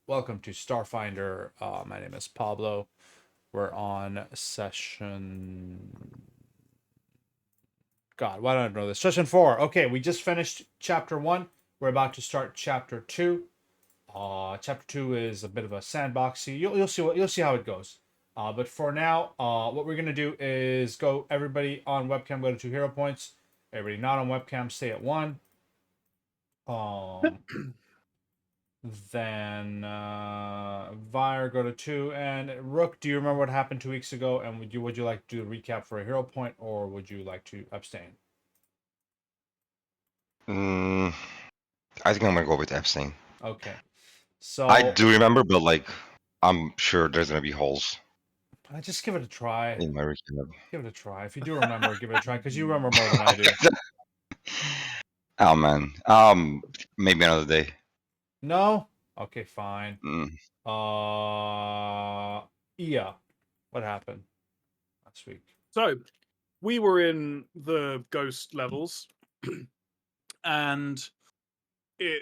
Welcome to Starfinder. My name is Pablo. We're on session. God, why don't I know this? Session 4. Okay, we just finished chapter 1. We're about to start chapter 2. Chapter 2 is a bit of a sandbox. You'll see how it goes. But for now, what we're gonna do is go. Everybody on webcam go to 2 hero points. Everybody not on webcam stay at 1. Um, Then Vire go to 2, and Rook. Do you remember what happened 2 weeks ago? And would you like to do a recap for a hero point, or would you like to abstain? I think I'm gonna go with abstain. Okay, I so do remember, but I'm sure there's gonna be holes just give it a try. in my recap. Give it a try. If you do remember, give it a try because you remember more than I do. Oh man. Maybe another day. No? Okay, fine. Mm. Yeah. What happened last week? So, we were in the ghost levels, and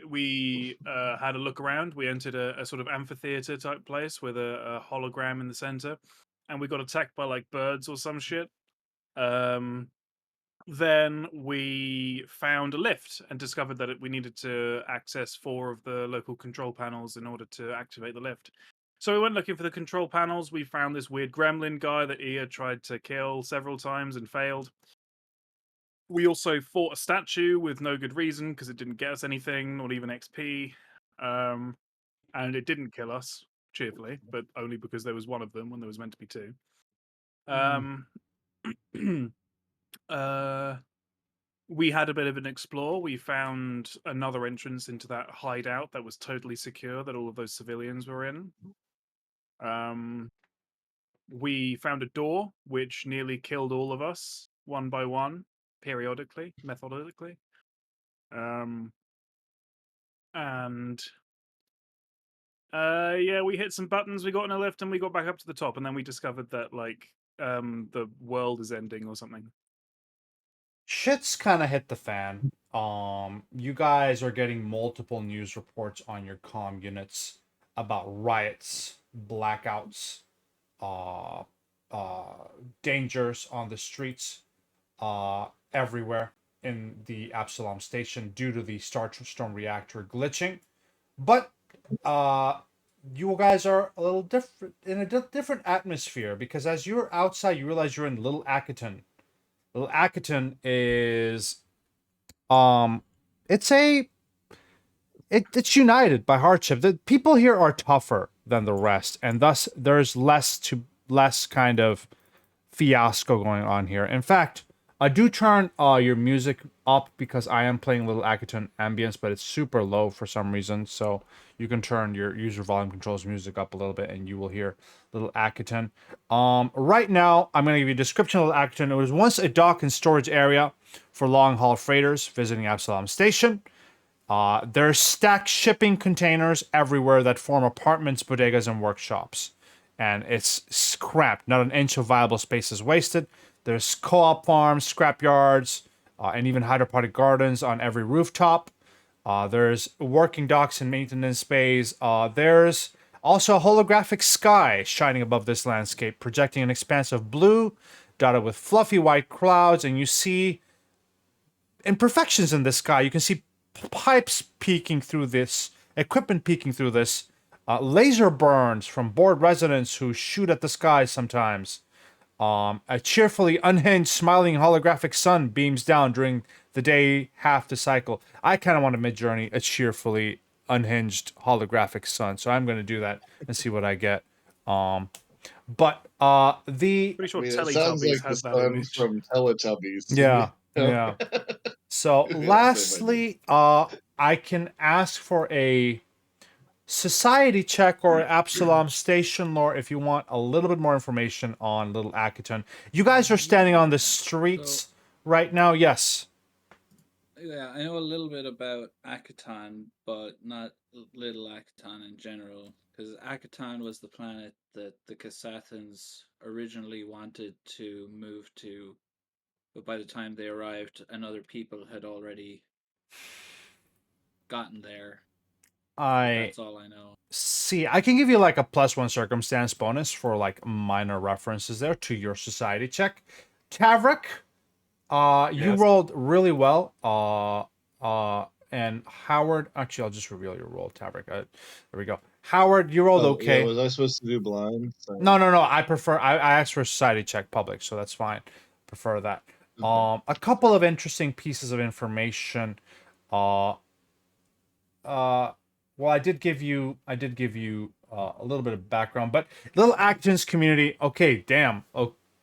we had a look around. We entered a sort of amphitheater type place with a hologram in the center, and we got attacked by like birds or some shit. Then we found a lift and discovered that we needed to access 4 of the local control panels in order to activate the lift. So we went looking for the control panels. We found this weird gremlin guy that Ia tried to kill several times and failed. We also fought a statue with no good reason because it didn't get us anything, not even XP. And it didn't kill us, cheerfully, but only because there was one of them when there was meant to be 2. Um, uh, we had a bit of an explore. We found another entrance into that hideout that was totally secure that all of those civilians were in. We found a door which nearly killed all of us one by one, periodically, methodically. And yeah, we hit some buttons, we got in a lift, and we got back up to the top, and then we discovered that the world is ending or something. Shit's kind of hit the fan. You guys are getting multiple news reports on your comm units about riots, blackouts, uh, uh, dangers on the streets, everywhere in the Absalom station due to the Starstorm reactor glitching. But uh, you guys are a little different in a different atmosphere because as you're outside, you realize you're in Little Akiton. Little Akiton is it's it's united by hardship. The people here are tougher than the rest, and thus there's less kind of fiasco going on here. In fact, I do turn your music up because I am playing Little Akiton ambience, but it's super low for some reason. So you can turn your user volume controls music up a little bit, and you will hear Little Akiton. Right now, I'm going to give you a description of Little Akiton. It was once a dock and storage area for long haul freighters visiting Absalom Station. There's stacked shipping containers everywhere that form apartments, bodegas, and workshops. And it's cramped. Not an inch of viable space is wasted. There's co-op farms, scrap yards, and even hydroponic gardens on every rooftop. There's working docks and maintenance bays. There's also a holographic sky shining above this landscape, projecting an expanse of blue, dotted with fluffy white clouds. And you see imperfections in the sky. You can see pipes peeking through this, equipment peeking through this, laser burns from bored residents who shoot at the sky sometimes. A cheerfully unhinged, smiling holographic sun beams down during the day half the cycle. I kind of want to mid-journey a cheerfully unhinged holographic sun, so I'm going to do that and see what I get. But the Pretty sure it sounds Teletubbies like the has that sun image. from Teletubbies. yeah, yeah. So lastly, I can ask for a society check or Absalom station lore if you want a little bit more information on Little Akiton. You guys are standing on the streets right now. Yes. Yeah, I know a little bit about Akiton, but not Little Akiton in general. Because Akiton was the planet that the Kasathans originally wanted to move to, but by the time they arrived, another people had already gotten there. I That's all I know. see. I can give you like a +1 circumstance bonus for like minor references there to your society check. Tavrik, you Yes. rolled really well. And Howard, actually, I'll just reveal your roll, Tavrik. There we go. Howard, you rolled okay. Yeah, was I supposed to do blind? Sorry. No. I prefer. I asked for society check public, so that's fine. Prefer that. Okay. A couple of interesting pieces of information. Well, I did give you a little bit of background, but Little Akiton's community. Okay, damn.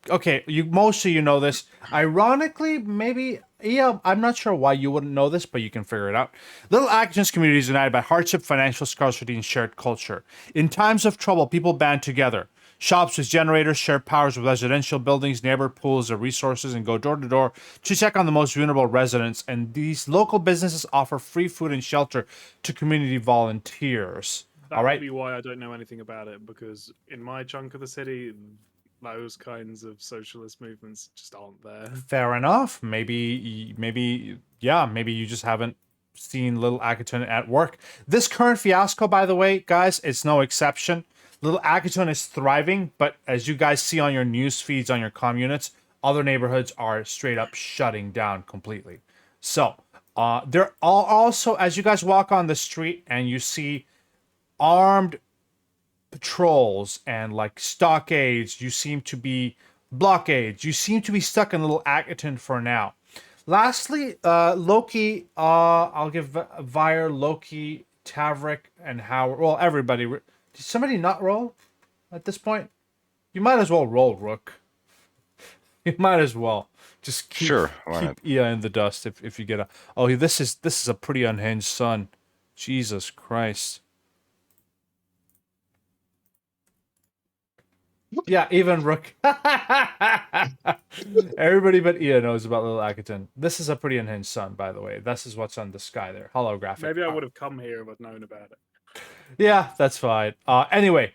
Okay, most of you know this. Ironically, maybe I'm not sure why you wouldn't know this, but you can figure it out. Little Akiton's community is united by hardship, financial scarcity, and shared culture. In times of trouble, people band together. Shops with generators share powers with residential buildings, neighbor pools of resources, and go door to door to check on the most vulnerable residents. And these local businesses offer free food and shelter to community volunteers. That All would right. be why I don't know anything about it, because in my chunk of the city, those kinds of socialist movements just aren't there. Fair enough. Maybe you just haven't seen Little Akiton at work. This current fiasco, by the way, guys, it's no exception. Little Akiton is thriving, but as you guys see on your news feeds on your comm units, other neighborhoods are straight up shutting down completely. So, there are also, as you guys walk on the street and you see armed patrols and like stockades, you seem to be blockades. You seem to be stuck in Little Akiton for now. Lastly, Loki, I'll give Vire, Loki, Tavrik, and Howard. Well, everybody. Did somebody not roll at this point? You might as well roll, Rook. You might as well just keep Ia in the dust if you get a. Oh, this is a pretty unhinged son. Jesus Christ. Yeah, even Rook. Everybody but Ia knows about Little Akiton. This is a pretty unhinged son, by the way. This is what's on the sky there. Holographic. Maybe I would have come here if I'd known about it. Yeah, that's fine. Anyway,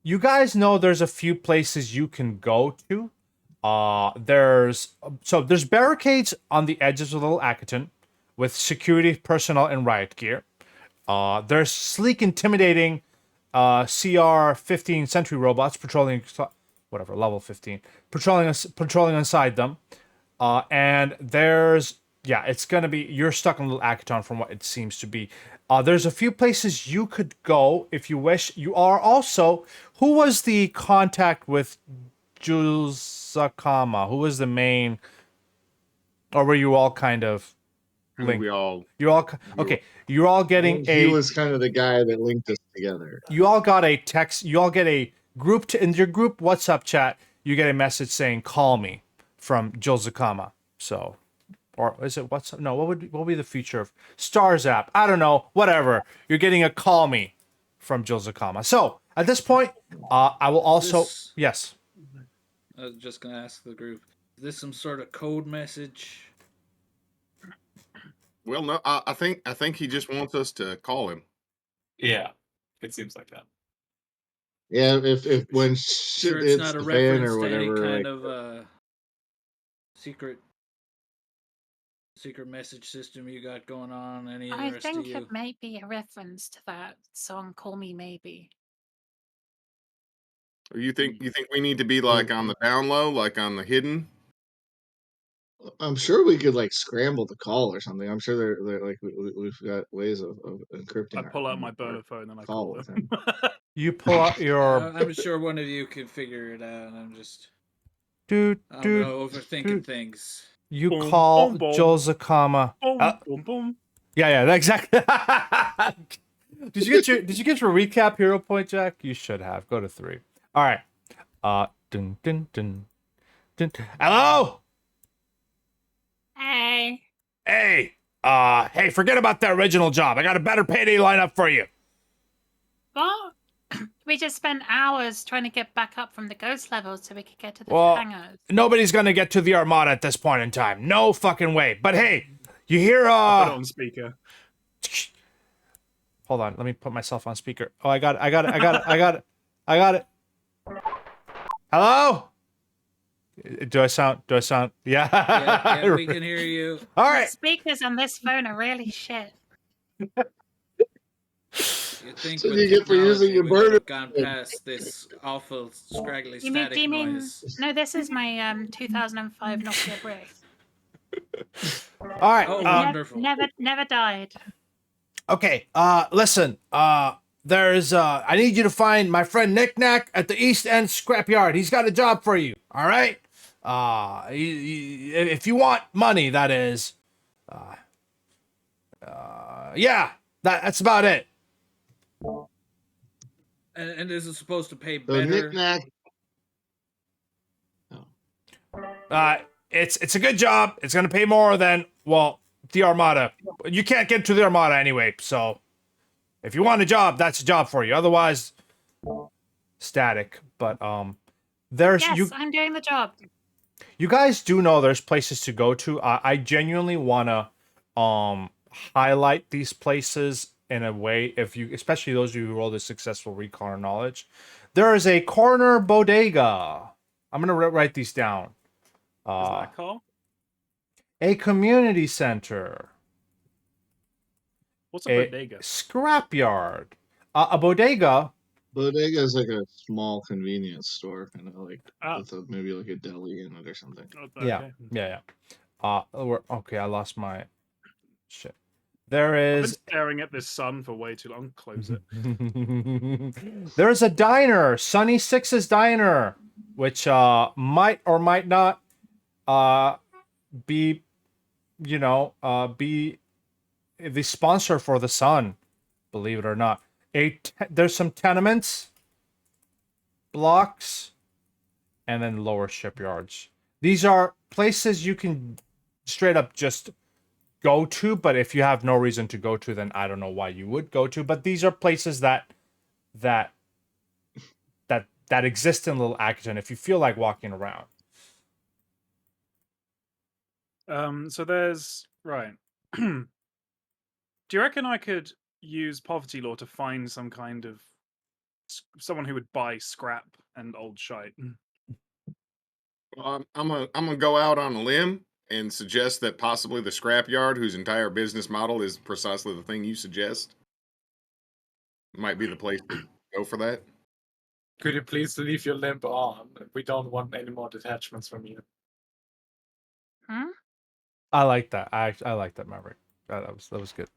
you guys know there's a few places you can go to. There's barricades on the edges of Little Akiton with security personnel in riot gear. There's sleek, intimidating CR-15 sentry robots patrolling, whatever, level 15, patrolling inside them. And there's, it's gonna be, you're stuck in Little Akiton from what it seems to be. There's a few places you could go if you wish. You are also, who was the contact with Juzakama? Who was the main, or were you all kind of linked? You're all getting He was kind of the guy that linked us together. You all got a text. You all get a group in your group WhatsApp chat. You get a message saying "call me" from Juzakama. So, or is it WhatsApp? No, what would be the future of Stars app? I don't know. Whatever. You're getting a "call me" from Juzakama. So at this point, I will also yes. I was just gonna ask the group: is this some sort of code message? Well, no, I think he just wants us to call him. Yeah, it seems like that. Yeah, if when Sure, shit it's hits not a the fan reference or to any whatever, kind like, of secret message system you got going on. Any of the I rest think of you? it may be a reference to that song "Call Me Maybe." Or you think we need to be like on the down low, like on the hidden? I'm sure we could like scramble the call or something. I'm sure they're like we've got ways of encrypting. I pull out my burner phone and I call with him. You pull out your. I'm sure one of you can figure it out. I'm just overthinking things. You Boom, call boom, boom. Juzakama. Boom, boom, boom. Yeah, exactly. Did you get your recap hero point, Jack? You should have. Go to 3. All right. Dun, dun, dun, dun. Hello. Hey, Hey, forget about the original job. I got a better payday lineup for you. what? We just spent hours trying to get back up from the ghost level so we could get to the Well, hangars. nobody's gonna get to the Armada at this point in time. No fucking way. But hey, you hear Put it on speaker. Hold on, let me put myself on speaker. Oh, I got it. Hello? Do I sound? Yeah. Yeah, we can hear you. All The right. speakers on this phone are really shit. You'd think So with you get for using technology your we would burner. have gone past this awful scraggly You mean, static do you mean? noise. No, this is my 2005 Nokia brick. All right. Oh, Never, wonderful. never died. Okay. Listen. There's I need you to find my friend Knick Knack at the East End scrapyard. He's got a job for you. All right. If you want money, that is. Yeah. That's about it. And is it supposed to pay So better? knick-knack. It's a good job. It's gonna pay more than the Armada. You can't get to the Armada anyway. So if you want a job, that's a job for you. Otherwise, static. But there's Yes, I'm doing the job. you guys do know there's places to go to. I genuinely wanna highlight these places in a way, if you, especially those of you who rolled a successful recon or knowledge. There is a corner bodega. I'm gonna write these down. Is that Carl? A community center. What's a bodega? Scrapyard. A bodega. Bodega is like a small convenience store, kind of like Ah. with maybe like a deli in it or something. Okay. Yeah. Okay, I lost my shit. There I've been is staring at this sun for way too long. Close it. there's a diner, Sunny Six's Diner, which might or might not be be the sponsor for the Sun, believe it or not. There's some tenements, blocks, and then lower shipyards. These are places you can straight up just go to, but if you have no reason to go to, then I don't know why you would go to. But these are places that exist in Little Akiton if you feel like walking around. So there's right. Do you reckon I could use poverty law to find some kind of someone who would buy scrap and old shite? I'm gonna go out on a limb and suggest that possibly the scrapyard, whose entire business model is precisely the thing you suggest, might be the place to go for that. Could you please leave your limp on? We don't want any more detachments from you. I like that. I like that, Maverick. That was good.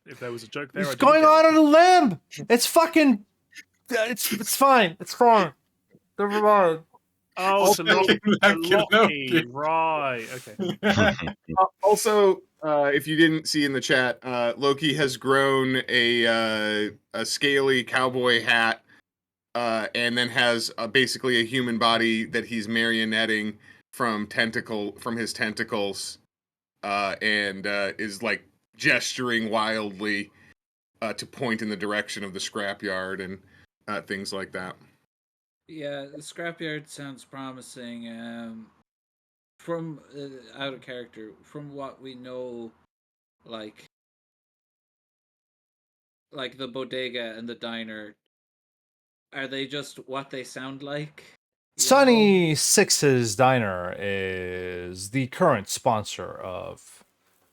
If there was a joke there, It's going on a limb. It's fucking. It's fine. It's fine. Never mind. Oh, to Loki, Loki. right? Okay. Also, if you didn't see in the chat, Loki has grown a scaly cowboy hat, and then has basically a human body that he's marionetting from his tentacles, and is like gesturing wildly to point in the direction of the scrapyard and things like that. Yeah, the scrapyard sounds promising. From out of character, from what we know, like the bodega and the diner, are they just what they sound like? Sunny Six's Diner is the current sponsor of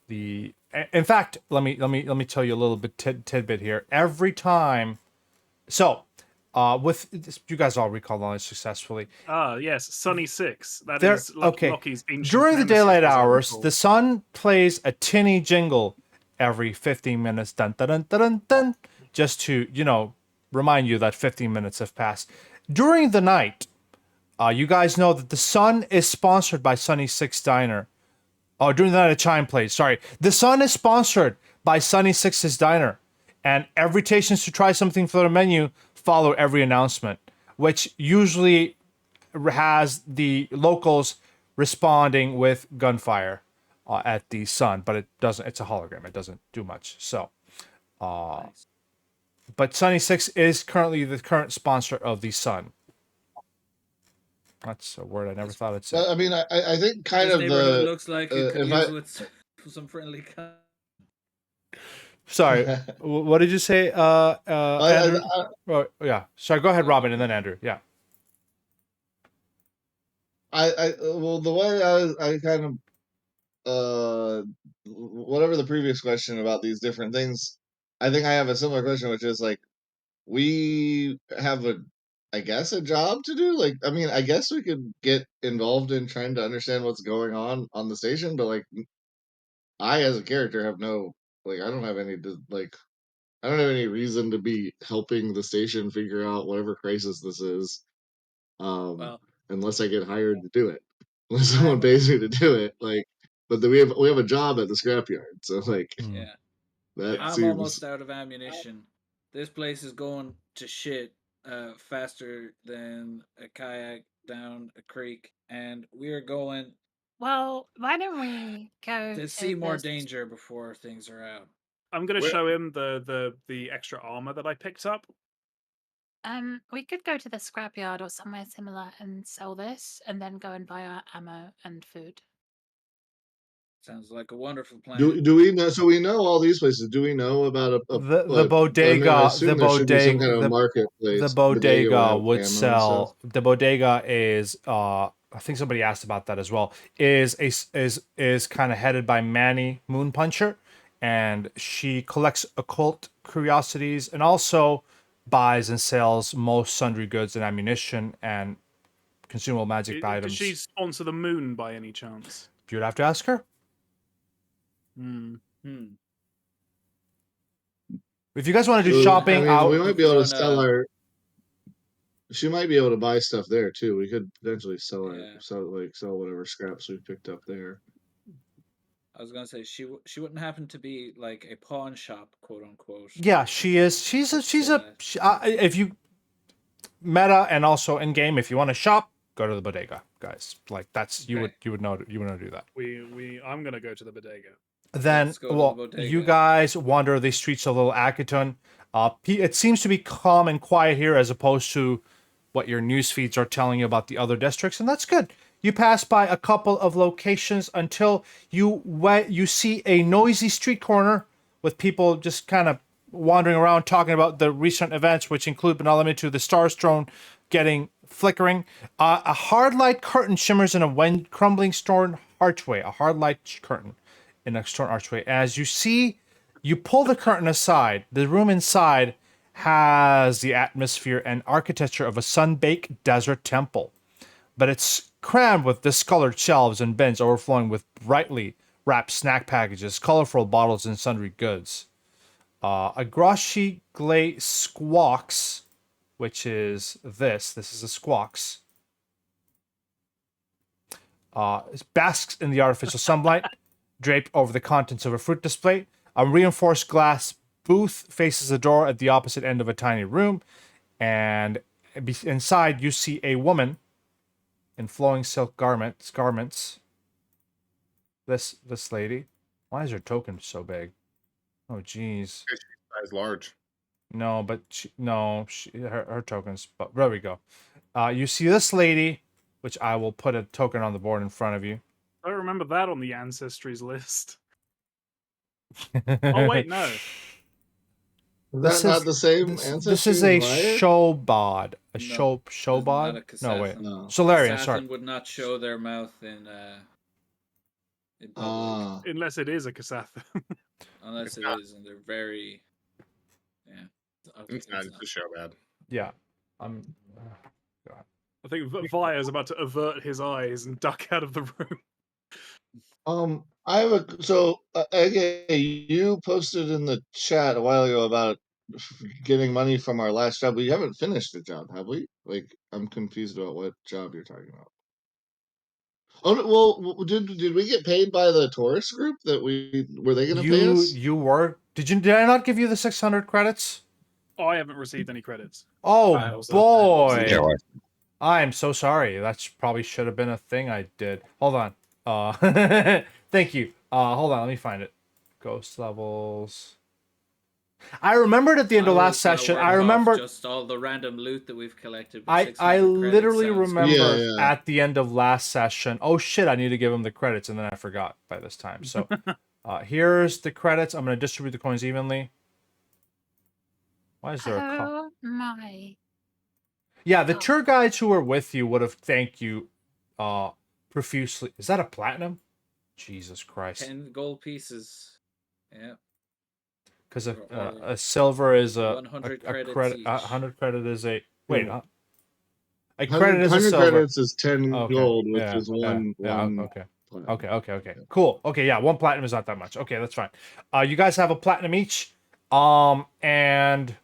the. In fact, let me tell you a little bit tidbit here. Every time, so with you guys all recall knowledge successfully. Yes, Sunny Six. That There- is okay. Loki's ancient During the nemesis, daylight as I hours, recall. the sun plays a tinny jingle every 15 minutes, dun dun dun dun dun, dun, just to remind you that 15 minutes have passed. During the night, you guys know that the Sun is sponsored by Sunny Six Diner. Oh, during the night, a chime plays. Sorry, the Sun is sponsored by Sunny Six's Diner, and invitations to try something for the menu follow every announcement, which usually has the locals responding with gunfire at the Sun, but it doesn't. It's a hologram. It doesn't do much. So, Nice. but Sunny Six is currently the current sponsor of the Sun. That's a word I never thought I'd say. But I mean, I think kind This of neighborhood the looks like it could if use I- with some friendly. Sorry, what did you say, Andrew? Oh, yeah. Sorry, go ahead, Robin, and then Andrew. Yeah. well, the way I kind whatever the previous question about these different things, I think I have a similar question, which is like, we have I guess a job to do. Like, I mean, I guess we could get involved in trying to understand what's going on the station, but like, I as a character have no, like, I don't have any like, I don't have any reason to be helping the station figure out whatever crisis this is, Well, unless I get hired to do it. Unless someone I'm- pays me to do it, like. But then we have a job at the scrapyard, so like Hmm. yeah. that I'm seems. almost out of ammunition. This place is going to shit faster than a kayak down a creek, and we're going Well, why don't we go to to see more this- danger before things are out. I'm going to Well- show him the extra armor that I picked up. We could go to the scrapyard or somewhere similar and sell this, and then go and buy our ammo and food. Sounds like a wonderful plan. Do we know? So we know all these places. Do we know about The bodega, I assume there should be some kind of the marketplace. the bodega have would ammo and sell. stuff. The bodega is I think somebody asked about that as well. Is kind of headed by Manny Moonpuncher, and she collects occult curiosities and also buys and sells most sundry goods and ammunition and consumable magic Does items. she sponsor the moon by any chance? You'd have to ask her. Hmm. If you guys want to do So, shopping I mean, out, we might be able to sell Wanna- our. She might be able to buy stuff there too. We could potentially sell Yeah. sell whatever scraps we picked up there. I was gonna say she wouldn't happen to be like a pawn shop, quote unquote. yeah, she is. She's a. If you meta and also in game, if you want to shop, go to the bodega, guys. Like that's you Okay. would know do that. I'm going to go to the bodega. Then, Let's go to well, the bodega. you guys wander the streets of Little Akiton. It seems to be calm and quiet here as opposed to what your news feeds are telling you about the other districts, and that's good. You pass by a couple of locations until you see a noisy street corner with people just kind of wandering around talking about the recent events, which include but not limited to the Stars Throne getting flickering. A hard light curtain shimmers in a crumbling stone archway. A hard light curtain in a stone archway. As you see, you pull the curtain aside. The room inside has the atmosphere and architecture of a sun-baked desert temple, but it's crammed with discolored shelves and bins overflowing with brightly wrapped snack packages, colorful bottles, and sundry goods. A Groshi Glay Squawks, which is this is a Squawks, basks in the artificial sunlight, draped over the contents of a fruit display. A reinforced glass booth faces the door at the opposite end of a tiny room, and inside you see a woman in flowing silk garments. This lady. Why is her token so big? Oh, jeez. Size large. No, but her tokens. But there we go. You see this lady, which I will put a token on the board in front of you. I remember that on the ancestries list. Oh wait, no. Is This that not is- the same This ancestry is a as Wire? showbod. A No, showbod? not a No, wait. Kasathan. No. Solarian, Assassin sorry. would not show their mouth in public, Ah, Unless it is a Kasathan. unless It's it not. is, and they're very, yeah. Okay, It's not just a show bad. Yeah. I think Vire's about to avert his eyes and duck out of the room. I have okay, you posted in the chat a while ago about getting money from our last job. We haven't finished the job, have we? Like, I'm confused about what job you're talking about. Oh no, well, did we get paid by the tourist group that were they going to pay us? You were. Did I not give you the 600 credits? Oh, I haven't received any credits. Oh I also- boy. Yeah, well, I'm so sorry. That probably should have been a thing I did. Hold on. Thank you. Hold on. Let me find it. Ghost levels. I remembered at the end of last session. I remember. just all the random loot that we've collected. but I 600 credits literally sounds remember Yeah. at the end of last session. Oh shit! I need to give him the credits, and then I forgot by this time. So, here's the credits. I'm going to distribute the coins evenly. Why is there a? Oh my. Yeah, the tour guides who were with you would have thanked you profusely. Is that a platinum? Jesus Christ. 10 gold pieces. Yeah. Because Or a silver is 100 a credits credit. each. 100 credit is a wait. Yeah. A credit is a 100 silver. credits is 10 Okay. gold, which Yeah. is Yeah. one Yeah. one. Okay. platinum. Okay. Cool. Okay. Yeah. One platinum is not that much. Okay, that's fine. You guys have a platinum each. And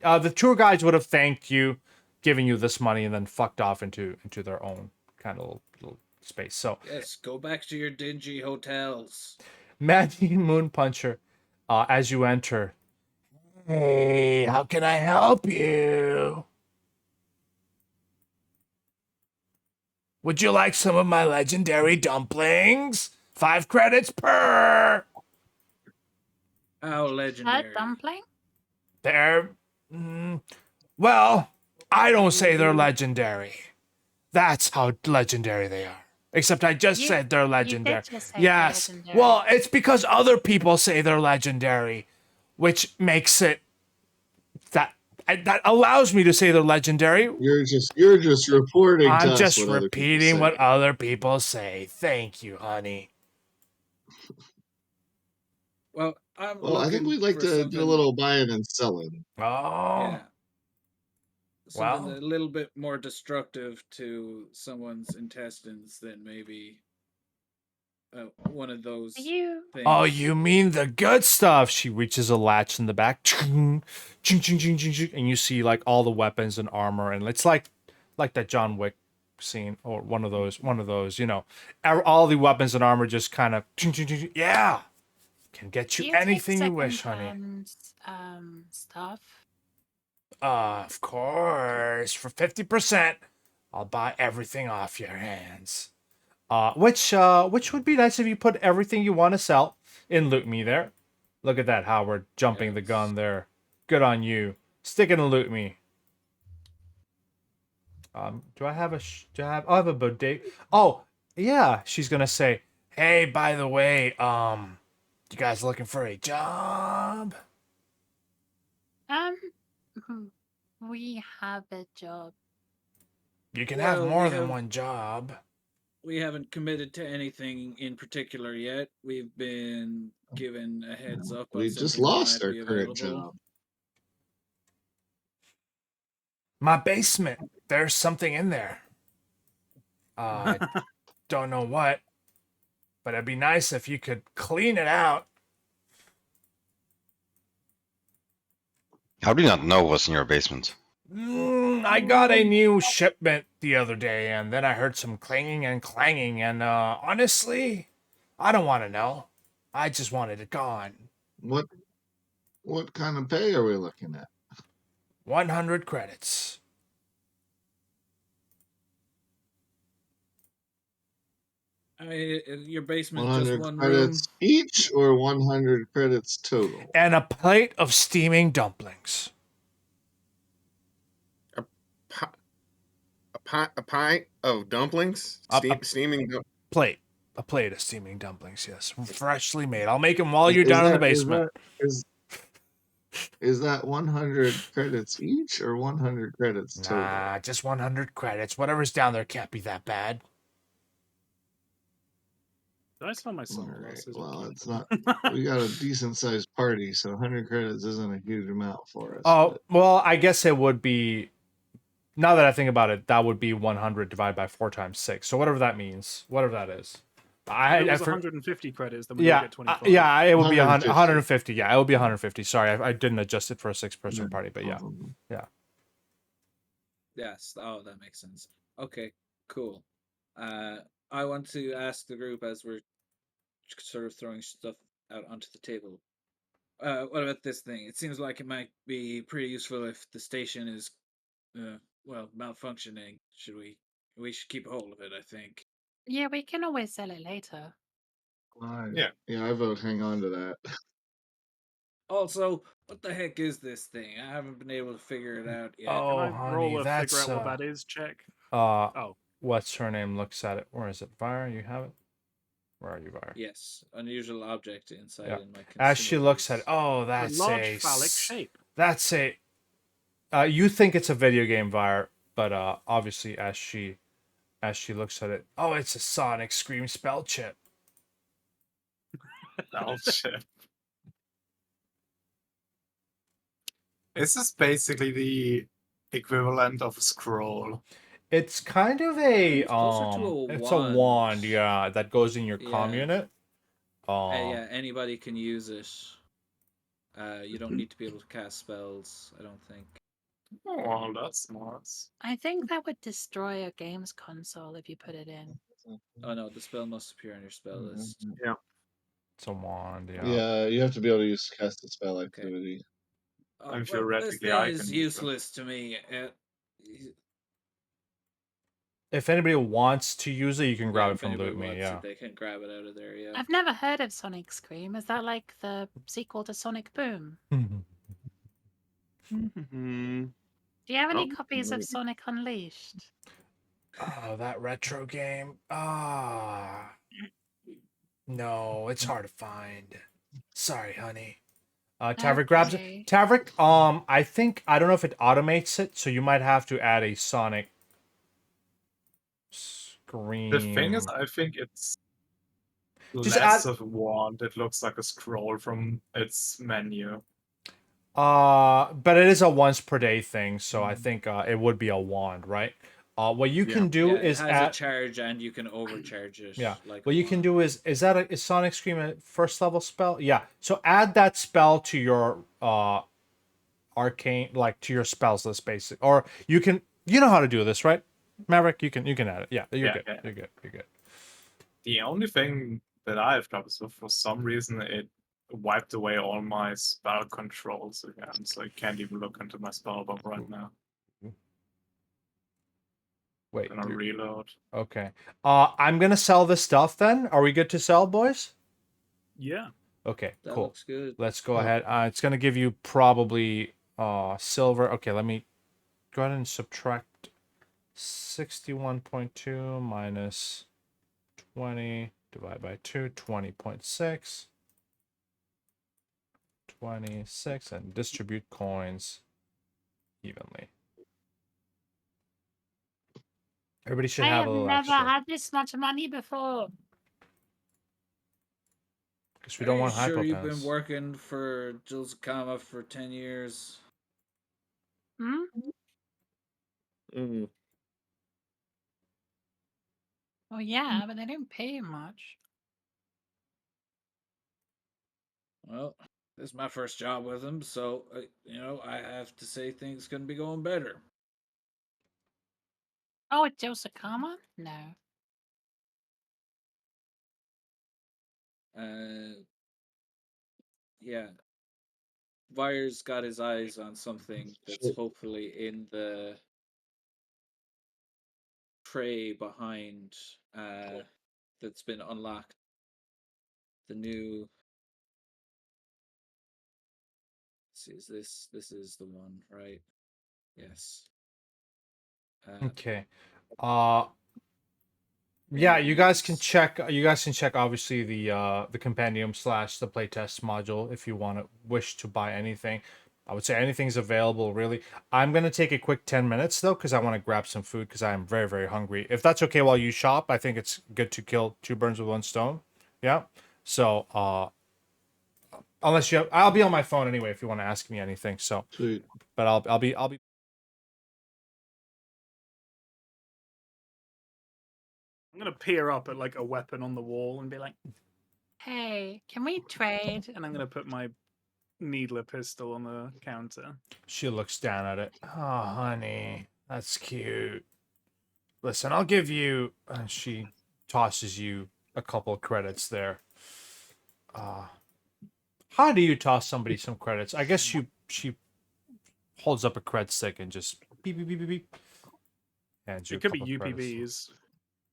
the tour guides would have thanked you, giving you this money, and then fucked off into their own kind of little space. So, Yes, go back to your dingy hotels. Mandy Moon Puncher, as you enter. Hey, how can I help you? Would you like some of my legendary dumplings? 5 credits per. How A legendary. dumpling? They're, well, I don't say they're legendary. That's how legendary they are. Except I just You- said they're you did legendary. just say they're Yes. legendary. Well, it's because other people say they're legendary, which makes it that allows me to say they're legendary. You're just reporting. I'm to just us what repeating other what people say. other people say. Thank you, honey. Well, I'm Well, I think looking we'd like for to something, do a little buying and selling. Oh. yeah, something Well. a little bit more destructive to someone's intestines than maybe one of those You things. Oh, you mean the good stuff? She reaches a latch in the back, ching, ching, ching, ching, ching, ching, and you see like all the weapons and armor, and it's like that John Wick scene or one of those, you know, all the weapons and armor just kind of, ching, ching, ching, ching. Yeah, can get do you you anything take you wish, honey. second-hand, stuff? Of course, for 50%, I'll buy everything off your hands. Which would be nice if you put everything you want to sell in Loot Me there. Look at that, Howard, jumping the Yes. gun there. Good on you. Stick it in Loot Me. Do I have I have a bodega? Oh, yeah. She's gonna say, hey, by the way, you guys looking for a job? We have a job. You can have Well, more we than have- one job. We haven't committed to anything in particular yet. We've been given a heads up on We just something that lost might our be current available. job. My basement. There's something in there. Don't know what, but it'd be nice if you could clean it out. How do you not know what's in your basement? I got a new shipment the other day, and then I heard some clanging and clanging, and honestly, I don't want to know. I just wanted it gone. What kind of pay are we looking at? 100 credits. Your basement just 100 one room. credits each, or 100 credits total? And a plate of steaming dumplings. A pint of dumplings, steaming. Plate. A plate of steaming dumplings, yes. Freshly made. I'll make them while you're down in the basement. Is that 100 credits each, or 100 credits total? Nah, just 100 credits. Whatever's down there can't be that bad. Did I sell my All sunglasses? right. Well, it's not. We got a decent sized party, so 100 credits isn't a huge amount for us. Oh, well, I guess it would be. Now that I think about it, that would be 100 divided by 4 times 6. So whatever that means, whatever that is. If it was 150 credits, then we yeah, get 25. yeah, it would be 150. 150. Yeah, it would be 150. Sorry, I didn't adjust it for a 6-person Yeah, party, but yeah. Yes. Oh, that makes sense. Okay. Cool. I want to ask the group as we're sort of throwing stuff out onto the table. What about this thing? It seems like it might be pretty useful if the station is, malfunctioning. We should keep a hold of it, I think. Yeah, we can always sell it later. Yeah, I vote hang on to that. Also, what the heck is this thing? I haven't been able to figure it out yet. Oh, Can I honey, roll a that's figure out what that is check? Oh, what's her name? Looks at it. Where is it? Vire, you have it. Where are you, Vire? Yes, unusual object inside Yeah. in my. As she looks at consumables. it, oh, A that's large phallic shape. That's a. You think it's a video game, Vire, but obviously, as she looks at it, oh, it's a Sonic Scream spell chip. Oh shit. This is basically the equivalent of a scroll. It's kind of a It's closer to a it's a wand, wand. yeah, that goes in your comm Yeah. unit. Yeah, anybody can use it. You don't need to be able to cast spells, I don't think. Oh, that's nice. I think that would destroy a games console if you put it in. Oh no, the spell must appear on your spell list. It's a wand, yeah. Yeah, you have to be able to use cast the spell activity. Oh, And well, this theoretically, thing I is can use it. useless to me. If anybody wants to use it, you can grab Yeah, it if from anybody Loot Me, wants yeah. it, they can grab it out of there. Yeah. I've never heard of Sonic Scream. Is that like the sequel to Sonic Boom? Mm-hmm. Do you have any Oh, copies of maybe. Sonic Unleashed? Oh, that retro game. No, it's hard to find. Sorry, honey. Tavrik grabs it. Okay. Tavrik, I think I don't know if it automates it, so you might have to add a Sonic Scream. The thing is, I think it's Just less add- of a wand. It looks like a scroll from its menu. But it is a once per day thing, so I think it would be a wand, right? What you can do Yeah, it is has add. a charge and you can overcharge it. Yeah. Like What you can do is that is Sonic Scream a first level spell? Yeah. So add that spell to your arcane, like to your spells list, basic. Or you know how to do this, right? Maverick, you can add it. Yeah, you're Yeah, good. yeah. You're good. You're good. The only thing that I've got is for some reason it wiped away all my spell controls again, so I can't even look into my spell book right now. Wait. I'm gonna reload. Okay. I'm gonna sell this stuff then. Are we good to sell, boys? Yeah. Okay, that cool. looks good. Let's go ahead. It's gonna give you probably silver. Okay, let me go ahead and subtract 61.2 minus 20 divided by 2, 20.6. 26 and distribute coins evenly. Everybody should I have have a little never extra. had this much money before. Because we Are don't you want sure you've been hypopens. working for Jules Kama for 10 years? Hmm? Well, yeah, but they don't pay much. Well, this is my first job with him, so I have to say things couldn't be going better. Oh, it's Yosakama? No. Yeah. Vire's got his eyes on something that's hopefully in the tray behind that's been unlocked. The new. Let's see, this is the one, right? Yes. Okay. One Yeah, of you guys can these. check. You guys can check obviously the compendium / the playtest module if you wish to buy anything. I would say anything's available really. I'm gonna take a quick 10 minutes though because I want to grab some food because I am very very hungry. If that's okay while you shop, I think it's good to kill two birds with one stone. Yeah. So unless I'll be on my phone anyway if you want to ask me anything. So, Sweet. but I'll be. I'm gonna peer up at like a weapon on the wall and be like, Hey, can we trade? and I'm gonna put my needler pistol on the counter. She looks down at it. Oh, honey, that's cute. Listen, I'll give you. She tosses you a couple of credits there. How do you toss somebody some credits? I guess she holds up a cred stick and just beep beep beep beep beep. Hands you It could a be couple of credits. UPBs.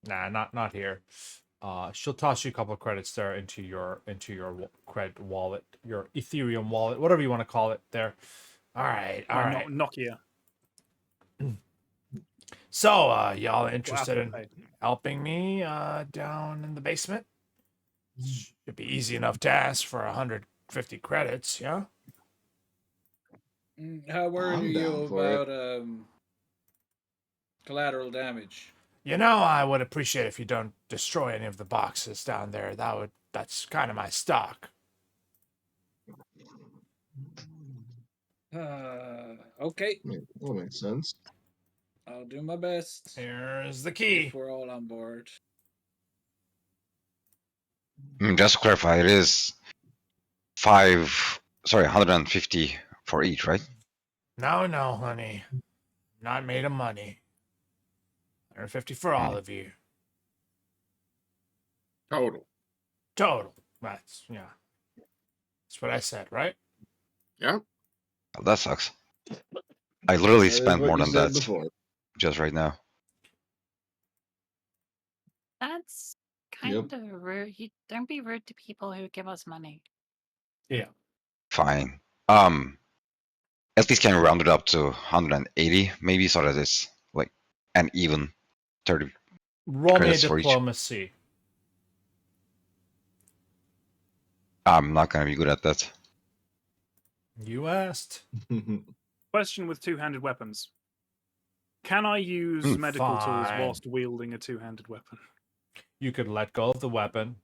Nah, not here. She'll toss you a couple of credits there into your cred wallet, your Ethereum wallet, whatever you want to call it. There. All right. Nokia. So, y'all interested Apple in Pay. helping me down in the basement? Should be easy enough to ask for 150 credits, yeah? How worried I'm are down you for it. about collateral damage? You know, I would appreciate if you don't destroy any of the boxes down there. That would That's kind of my stock. Okay, That makes sense. I'll do my best. Here's the key. If we're all on board. Just to clarify, it is 150 for each, right? No, honey. Not made of money. 150 for all of you. Total. Total. That's That's what I said, right? Yeah. Well, that sucks. I literally That is spent what more you than said that before. just right now. That's Yep. kind of rude. You don't be rude to people who give us money. Fine. At least can round it up to 180, maybe, so that it's like an even 30 Roll me a credits for each. diplomacy. I'm not gonna be good at that. You asked. Question with two-handed weapons. Can I use medical tools Fine. whilst wielding a two-handed weapon? You could let go of the weapon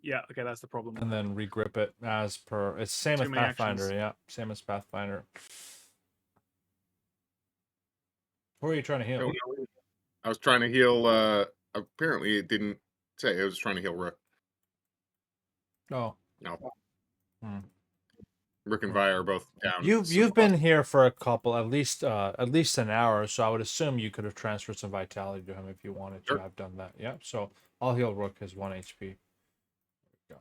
Yeah, okay, that's the problem. and then regrip it as per. It's same Too as many Pathfinder, actions. yeah. Same as Pathfinder. Who are you trying to heal? Don't know. I was trying to heal. Apparently, it didn't say. I was trying to heal Rook. Oh. No. Hmm. Rook and Vi are both down. You've been here for a couple, at least an hour, so I would assume you could have transferred some vitality to him if you wanted to. Sure. I've done that. Yeah. So I'll heal Rook his 1 HP. There we go.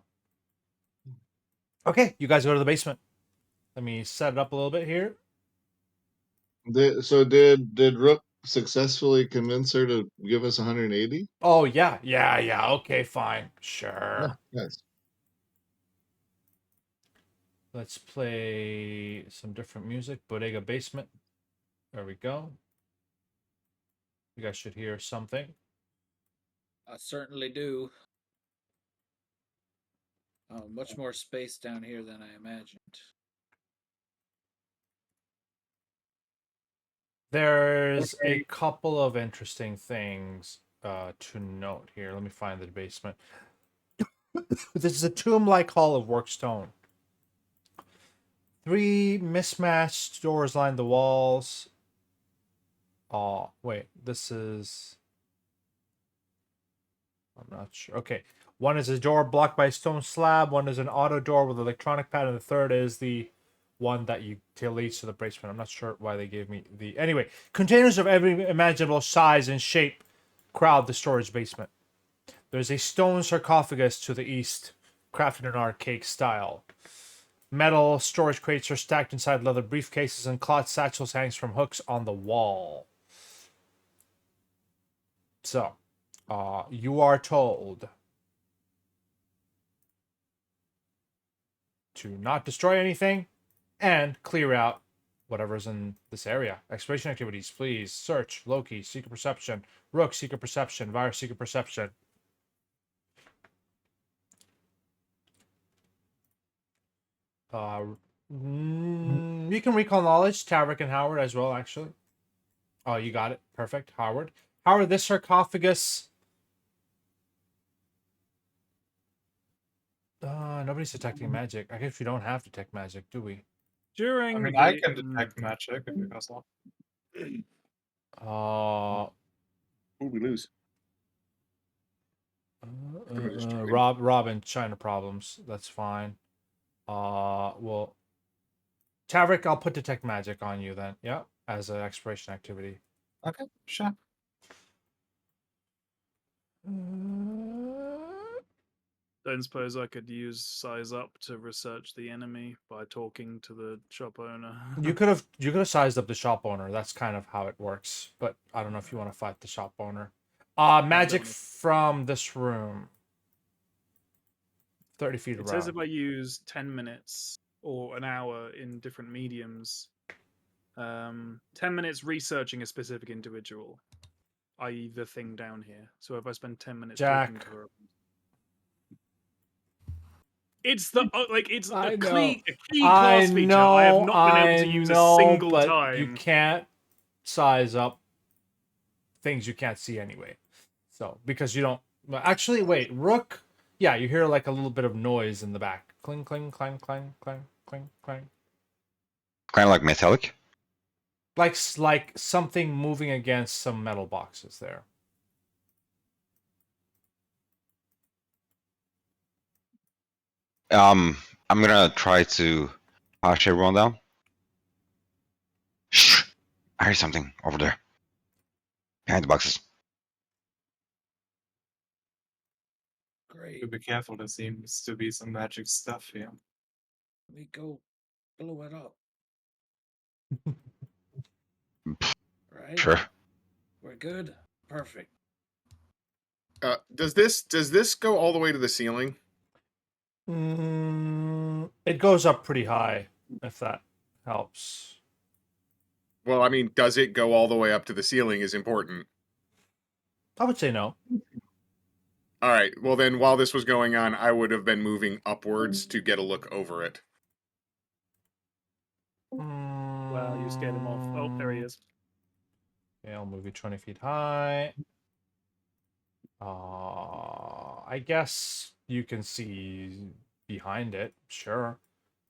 Okay, you guys go to the basement. Let me set it up a little bit here. So did Rook successfully convince her to give us 180? Oh yeah. Okay, fine. Sure. Yes. Let's play some different music. Bodega Basement. There we go. You guys should hear something. I certainly do. Much more space down here than I imagined. There's a couple of interesting things to note here. Let me find the basement. This is a tomb-like hall of worked stone. 3 mismatched doors line the walls. Oh, wait. This is... I'm not sure. Okay. One is a door blocked by a stone slab. One is an auto door with electronic pad. And the third is the one that leads to the basement. I'm not sure why they gave me the... Anyway, containers of every imaginable size and shape crowd the storage basement. There's a stone sarcophagus to the east, crafted in archaic style. Metal storage crates are stacked inside leather briefcases, and cloth satchels hangs from hooks on the wall. So, you are told to not destroy anything and clear out whatever's in this area. Exploration activities, please. Search, Loki, secret perception, Rook, secret perception, Virus, secret perception. You can recall knowledge, Taverick and Howard as well, actually. Oh, you got it. Perfect. Howard, this sarcophagus... nobody's detecting magic. I guess we don't have to detect magic, do we? During I mean, the, I can detect magic if you guys want. Who we lose? Robin, China problems. That's fine. Well, Taverick, I'll put detect magic on you then. Yeah, as an exploration activity. Okay, sure. don't suppose I could use size up to research the enemy by talking to the shop owner. You could have sized up the shop owner. That's kind of how it works. But I don't know if you want to fight the shop owner. Magic from this room. 30 feet around. It says if I use 10 minutes or an hour in different mediums, 10 minutes researching a specific individual, i.e. the thing down here. So if I spend 10 minutes talking to her, it's the it's a key class feature I have not been able to use a single time. You can't size up things you can't see anyway. So because you don't actually wait, Rook, Yeah, you hear like a little bit of noise in the back. Cling, cling, clang, clang, clang, cling, clang. Kind of like metallic. Like something moving against some metal boxes there. I'm gonna try to hush everyone down. Shh! I hear something over there. Behind the boxes. Great. Be careful, there seems to be some magic stuff here. We go blow it up. Right? Sure. We're good. Perfect. Does this go all the way to the ceiling? It goes up pretty high, if that helps. Well, I mean, does it go all the way up to the ceiling is important. I would say no. All right. Well, then, while this was going on, I would have been moving upwards to get a look over it. Well, you scared him off. Oh, there he is. Okay, I'll move you 20 feet high. I guess you can see behind it. Sure.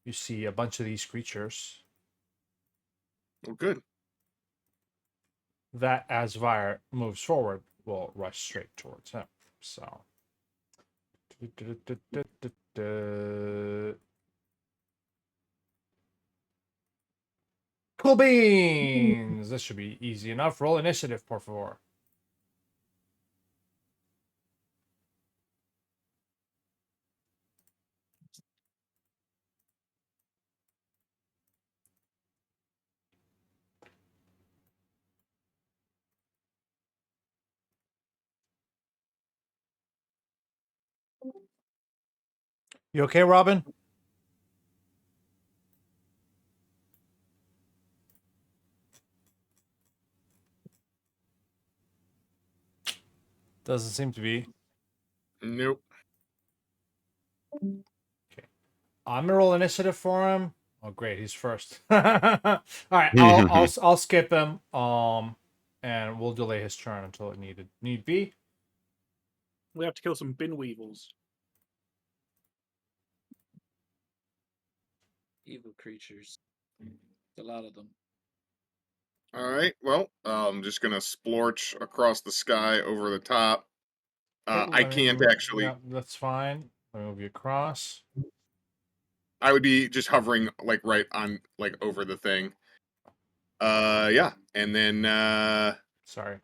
You see a bunch of these creatures Well, good. that, as Vire moves forward, will rush straight towards him. So. Cool beans! This should be easy enough. Roll initiative, por favor. You okay, Robin? Doesn't seem to be. Nope. I'm gonna roll initiative for him. Oh, great, he's first. All right, I'll skip him. And we'll delay his turn until it need be. We have to kill some bin weevils. Evil creatures. A lot of them. All right. Well, I'm just gonna splorch across the sky over the top. Okay, I let me can't move- actually. Yeah, that's fine. Let me move you across. I would be just hovering like right on like over the thing. Yeah, and then Sorry.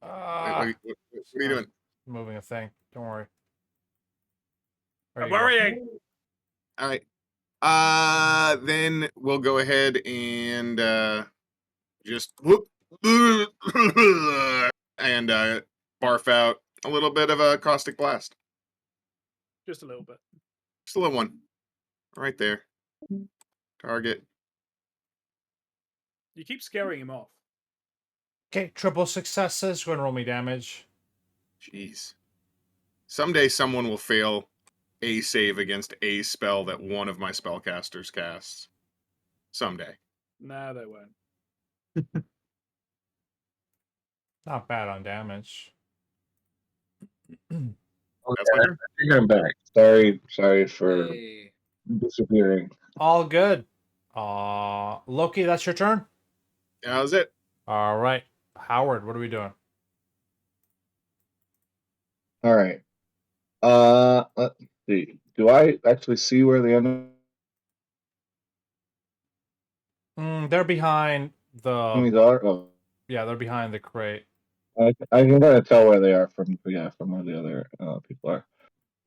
what are you doing? Moving a thing. Don't worry. There I'm you go. worrying. All right. Then we'll go ahead and just whoop and barf out a little bit of a caustic blast. Just a little bit. Just a little one, right there. Target. You keep scaring him off. Okay, triple successes. Go and roll me damage. Jeez. Someday someone will fail a save against a spell that one of my spellcasters casts. Someday. Nah, they won't. Not bad on damage. That's my turn. I think I'm back. Sorry for Hey. disappearing. All good. Loki, that's your turn. That was it. All right, Howard, what are we doing? All right. Let's see. Do I actually see where the They're behind the. enemies are? Oh, Yeah, they're behind the crate. I can kind of tell where they are from where the other people are.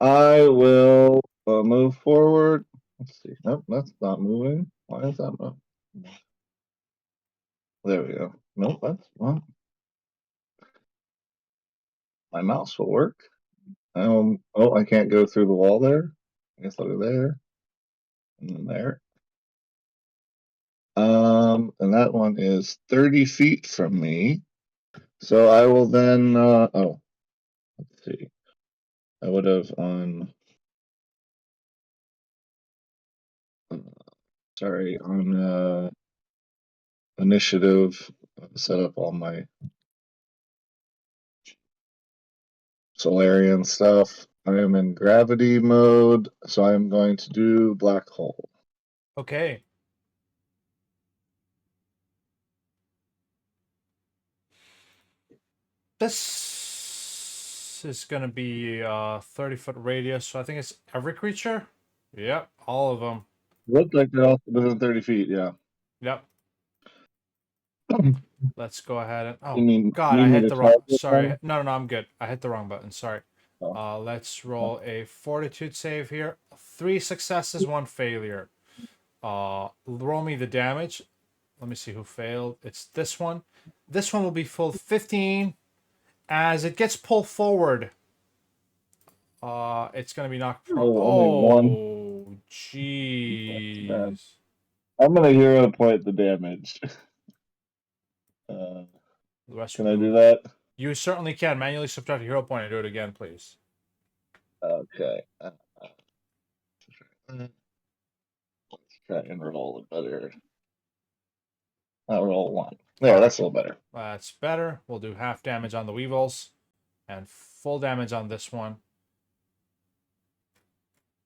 I will move forward. Let's see. Nope, that's not moving. Why is that not? There we go. Nope, that's well. My mouse will work. Oh, I can't go through the wall there. I guess I'll go there. And then there. And that one is 30 feet from me. So I will then let's see. I would have on initiative set up all my Solarian stuff. I am in gravity mode, so I am going to do black hole. Okay. This is gonna be 30-foot radius, so I think it's every creature. Yep, all of them. Looked like they're all within 30 feet, yeah. Yep. Let's go ahead and You mean God, need I me hit to the wrong. target Sorry, them? no, I'm good. I hit the wrong button. Sorry. Oh. Let's roll a fortitude save here. 3 successes, 1 failure. Roll me the damage. Let me see who failed. It's this one. This one will be full 15. As it gets pulled forward, it's gonna be knocked prone. Oh, only one. Oh, jeez. I'm gonna hero point the damage. The rest Can will I do. do that? You certainly can. Manually subtract a hero point and do it again, please. Okay. Let's try and roll it better. I'll roll 1. There, that's a little better. That's better. We'll do half damage on the weevils and full damage on this one.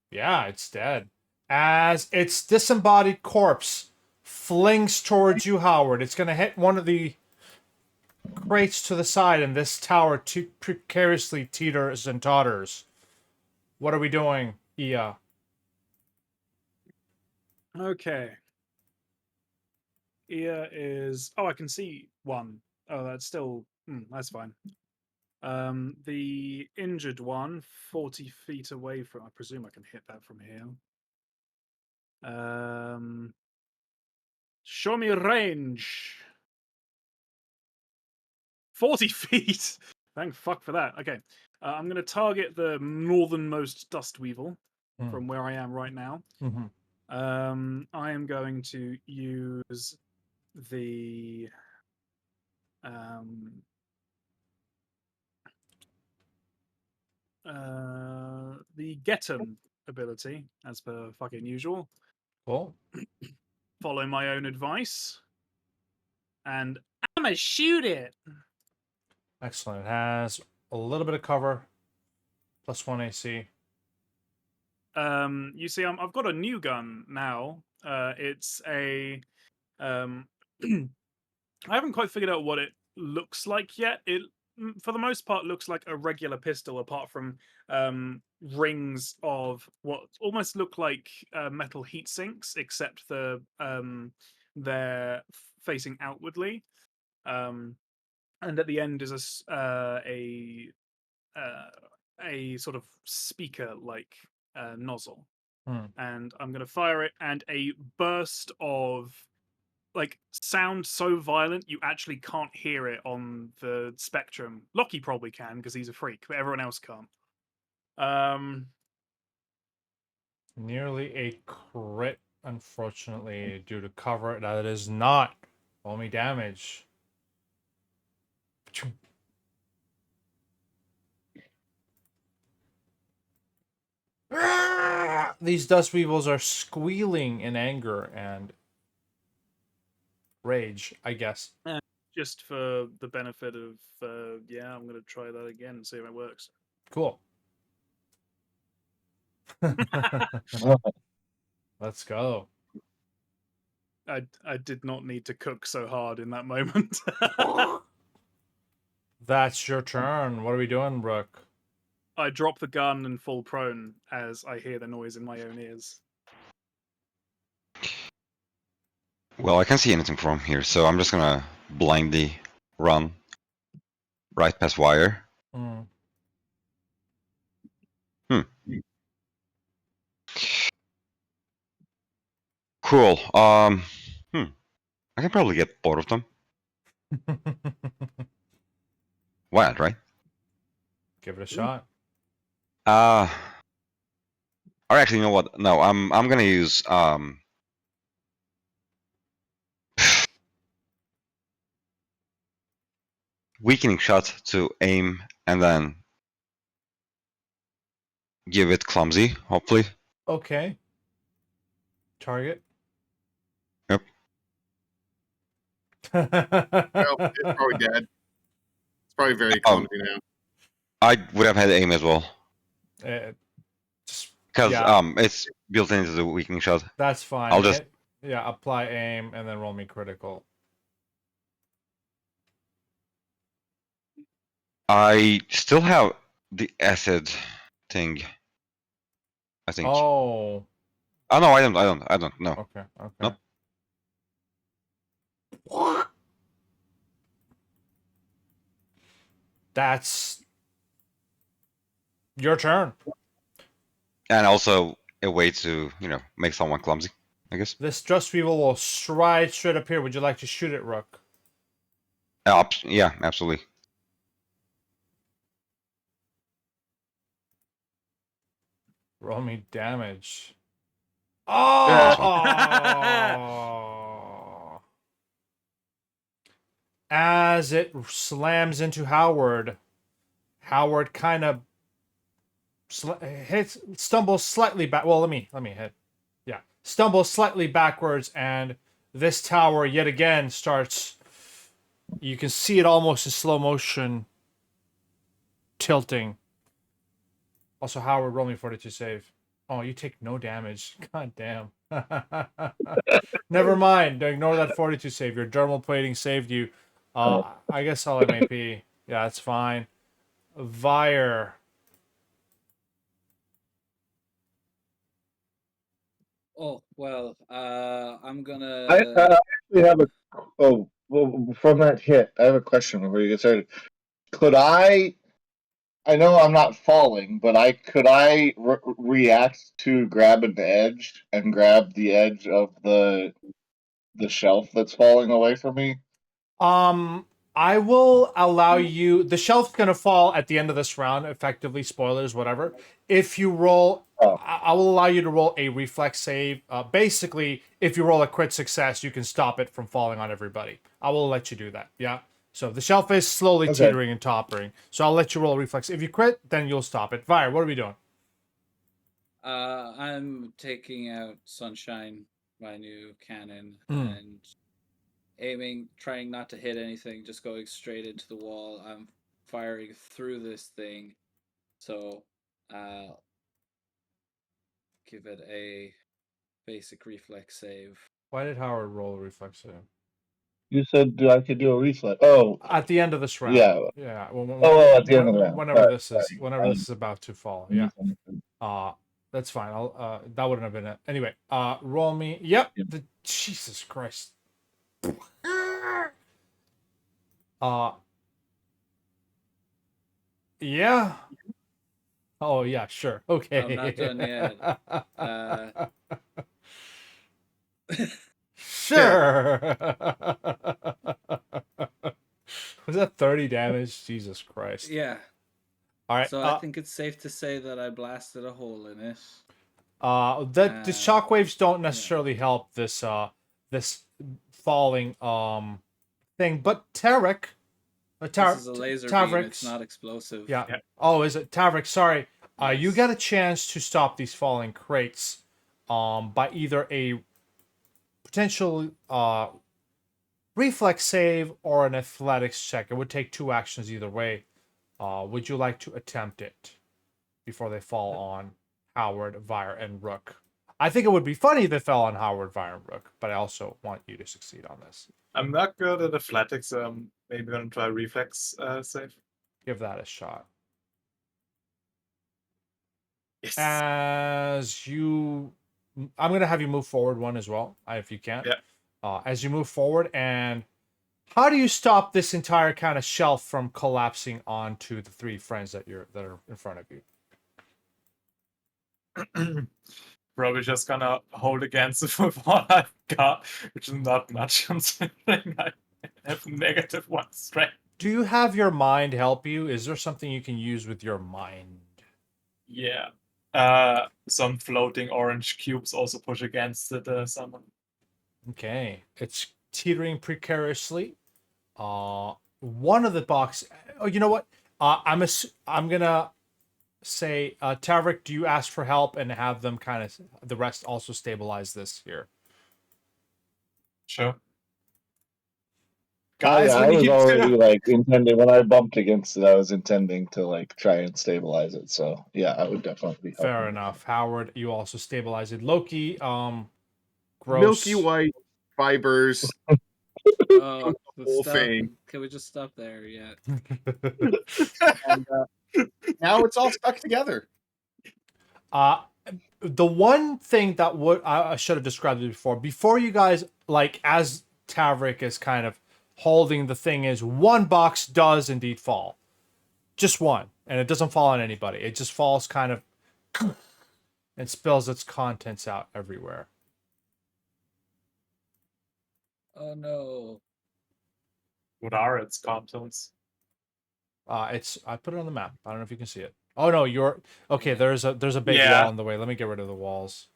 Yeah, it's dead. As its disembodied corpse flings towards you, Howard, it's going to hit one of the crates to the side, and this tower precariously teeters and totters. What are we doing, Ia? Okay. Ear is. Oh, I can see one. Oh, that's still. That's fine. The injured one, 40 feet away from. I presume I can hit that from here. Show me range. 40 feet. Thank fuck for that. Okay. I'm going to target the northernmost dust weevil from where I am right now. Mm-hmm. I am going to use the get 'em ability, as per fucking usual. Cool. Follow my own advice, and I'ma shoot it. Excellent. It has a little bit of cover, +1 AC. You see, I've got a new gun now. It's a I haven't quite figured out what it looks like yet. It, for the most part, looks like a regular pistol, apart from rings of what almost look like metal heat sinks, except they're facing outwardly. And at the end is a sort of speaker-like nozzle. And I'm going to fire it, and a burst of sound so violent you actually can't hear it on the spectrum. Lockie probably can because he's a freak, but everyone else can't. Nearly a crit, unfortunately, due to cover. That is not. Roll me damage. These dust weevils are squealing in anger and rage, I guess. Just for the benefit of, I'm going to try that again and see if it works. Cool. Let's go. I did not need to cook so hard in that moment. That's your turn. What are we doing, Brooke? I drop the gun and fall prone as I hear the noise in my own ears. Well, I can't see anything from here, so I'm just gonna blindly run right past wire. Cool. I can probably get both of them. Why not, right? Give it a shot. Or actually, you know what? No, I'm gonna use weakening shot to aim and then give it clumsy, hopefully. Okay. Target. Yep. Well, it's probably dead. It's probably very clumsy now. I would have had aim as well. Just Because yeah, it's built into the weakening shot. that's fine. I'll just Yeah, apply aim and then roll me critical. I still have the acid thing. I think. Oh, Oh no, I don't. No. okay, okay. Nope. That's your turn. And also a way to make someone clumsy, I guess. This Just Weevil will straight up here. Would you like to shoot it, Rook? Yeah, absolutely. Roll me damage. That's Oh! As it slams into Howard, Howard kind of stumbles slightly back. Well, let me hit. Yeah, stumbles slightly backwards, and this tower yet again starts. You can see it almost in slow motion, tilting. Also, Howard, roll me fortitude save. Oh, you take no damage. God damn. Never mind. Ignore that fortitude save. Your dermal plating saved you. I guess I'll MAP. Yeah, that's fine. Vire. Oh well, I'm I gonna. actually have a. Oh, well, from that hit, I have a question before you get started. Could I? I know I'm not falling, but could I react to grab an edge and grab the edge of the shelf that's falling away from me? I will allow you. The shelf's gonna fall at the end of this round. Effectively, spoilers, whatever. If you roll, Oh. I will allow you to roll a reflex save. Basically, if you roll a crit success, you can stop it from falling on everybody. I will let you do that. Yeah. So the shelf is slowly Okay. teetering and toppling. So I'll let you roll a reflex. If you crit, then you'll stop it. Vire, what are we doing? I'm taking out Sunshine, my new cannon, Hmm. and aiming, trying not to hit anything, just going straight into the wall. I'm firing through this thing, so give it a basic reflex save. Why did Howard roll a reflex save? You said I could do a reflex. Oh, At the end of this round. yeah. Yeah. At the end of the round. Whenever Sorry, this is about to fall. Yeah. That's fine. I'll that wouldn't have been it. Anyway, roll me. Yep. Yep. Jesus Christ. Yeah. Oh yeah, sure. Okay. I'm not done yet. Sure. Was that 30 damage? Jesus Christ. Yeah. All right. So I think it's safe to say that I blasted a hole in it. The shockwaves don't necessarily help this this falling thing, but Tarek, this is a laser beam. It's not explosive. Yeah. Oh, is it Tavrik? Sorry. You get a chance to stop these falling crates, by either a potential reflex save or an athletics check. It would take 2 actions either way. Would you like to attempt it before they fall on Howard, Vire, and Rook? I think it would be funny if they fell on Howard, Vire, and Rook, but I also want you to succeed on this. I'm not good at athletics, so I'm maybe gonna try reflex save. Give that a shot. Yes. As you, I'm gonna have you move forward one as well, if you can. Yeah. As you move forward, and how do you stop this entire kind of shelf from collapsing onto the 3 friends that are in front of you? Probably just gonna hold against it with what I've got, which is not much considering I have -1 strength. Do you have your mind help you? Is there something you can use with your mind? Yeah. Some floating orange cubes also push against it. Someone. Okay, it's teetering precariously. One of the box. Oh, you know what? I'm gonna say, Tavrik, do you ask for help and have them kind of the rest also stabilize this here? Sure. Guys, I we was need already to. like intending when I bumped against it, I was intending to like try and stabilize it. So yeah, I would definitely be helping. Fair with enough. Howard, you also stabilize it. Loki, gross. Milky white fibers. Oh, the let's whole stop. thing. Can we just stop there? Yeah. And now it's all stuck together. The one thing that I should have described it before you guys, like, as Tavrik is kind of holding the thing, is one box does indeed fall. Just one. And it doesn't fall on anybody. It just falls kind of and spills its contents out everywhere. Oh no. What are its contents? I put it on the map. I don't know if you can see it. Oh no, you're okay. Yeah. There's a big Yeah. wall in the way. Let me get rid of the walls.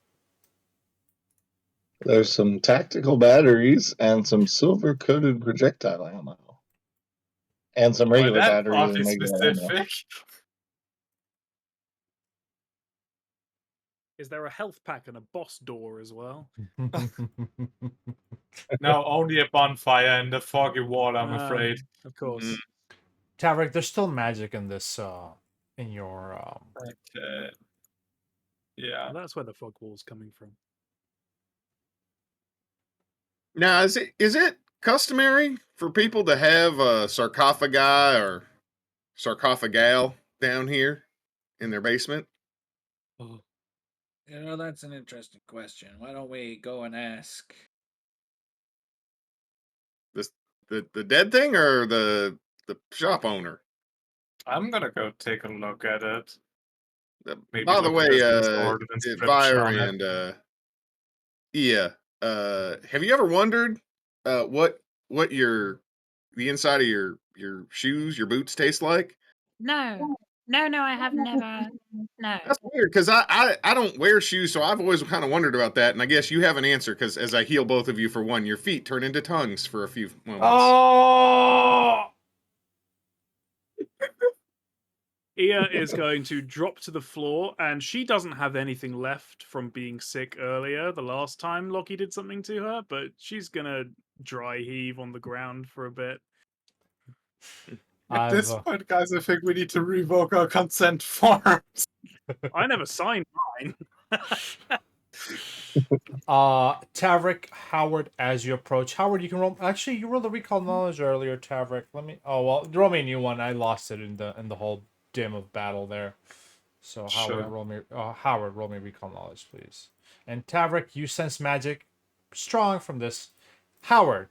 There's some tactical batteries and some silver-coated projectile ammo, and some Well, regular that's batteries and awfully regular ammo. specific. Is there a health pack and a boss door as well? No, only a bonfire and a foggy wall, I'm Ah, afraid. Of course. Mm. Tavrik, there's still magic in this in your Okay. Yeah. Well, that's where the fog wall's coming from. Now, is it customary for people to have a sarcophagi or sarcophagal down here in their basement? You know, that's an interesting question. Why don't we go and ask? The dead thing or the shop owner? I'm gonna go take a look at it. Maybe By the look way, if there's some sort of inscription Fire on it. and yeah, have you ever wondered what the inside of your shoes, your boots taste like? No, no, I have never. No. That's weird because I don't wear shoes, so I've always kind of wondered about that. And I guess you have an answer because as I heal both of you for one, your feet turn into tongues for a few moments. Oh! Ia is going to drop to the floor, and she doesn't have anything left from being sick earlier, the last time Loki did something to her, but she's gonna dry heave on the ground for a bit. At this point, guys, I think we need to revoke our consent forms. I never signed mine. Tavrik, Howard, as you approach. Howard, you can roll. Actually, you rolled a recall knowledge earlier, Tavrik. Let me. Oh well, roll me a new one. I lost it in the whole dim of battle there. So Howard, Sure. roll me recall knowledge, please. And Tavrik, you sense magic strong from this. Howard,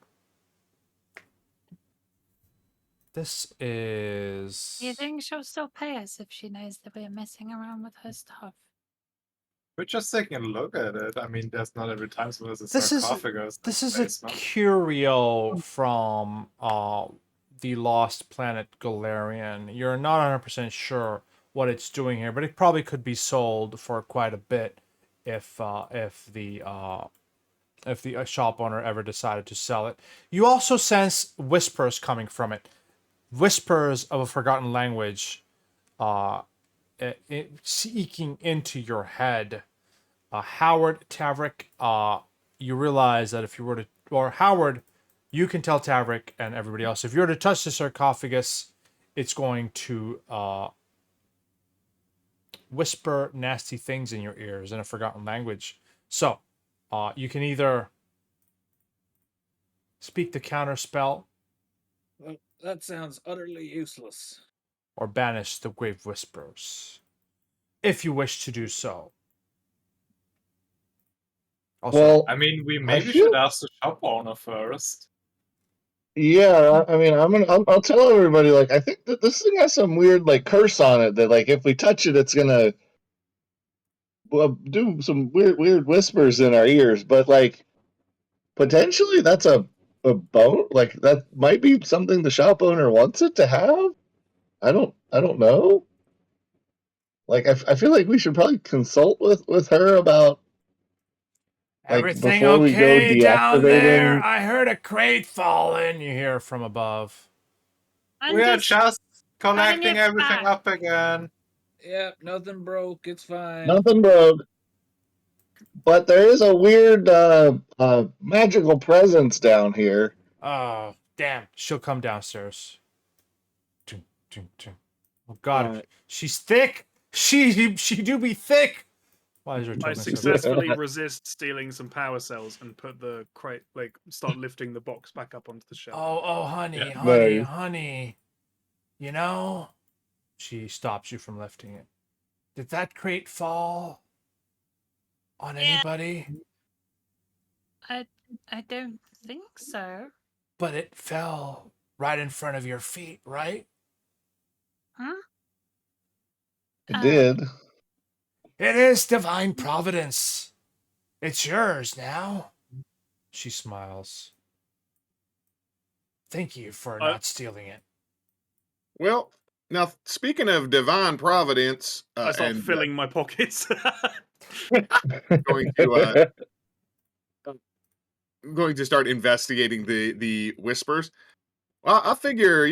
this is. Do you think she'll still pay us if she knows that we're messing around with her stuff? We're just taking a look at it. I mean, there's not every time so there's a This is sarcophagus. this in is the a basement. curio from the lost planet Galarian. You're not 100% sure what it's doing here, but it probably could be sold for quite a bit if the shop owner ever decided to sell it. You also sense whispers coming from it, whispers of a forgotten language, seeking into your head. Howard, Tavrik, you realize that if you were to, or Howard, you can tell Tavrik and everybody else, if you were to touch the sarcophagus, it's going to whisper nasty things in your ears in a forgotten language. So, you can either speak the counter spell Well, that sounds utterly useless. or banish the grave whispers, if you wish to do so. Also, Well, I mean, we I maybe feel- should ask the shop owner first. yeah, I mean, I'll tell everybody, like, I think that this thing has some weird, like, curse on it that, like, if we touch it, it's gonna do some weird whispers in our ears. But, like, potentially that's a bone. Like, that might be something the shop owner wants it to have. I don't know. Like, I feel like we should probably consult with her about. Like, everything before we go okay down there? deactivating- I heard a crate falling. You hear from above. I'm We are just just collecting it everything back. up again. Yeah, nothing broke. It's fine. Nothing broke. But there is a weird magical presence down here. Damn, she'll come downstairs. Tum, tum, tum. Oh God, she's thick. She do be thick. Why is her I token so big? successfully resist stealing some power cells and put the crate, like, start lifting the box back up onto the shelf. Oh, honey, Yeah. honey, Nice. honey. You know, she stops you from lifting it. Did that crate fall on anybody? I don't think so. But it fell right in front of your feet, right? Huh? It did. It is divine providence. It's yours now. She smiles. Thank you for not stealing it. Well, now speaking of divine providence, I start and filling my pockets. going to start investigating the whispers. Well, I figure,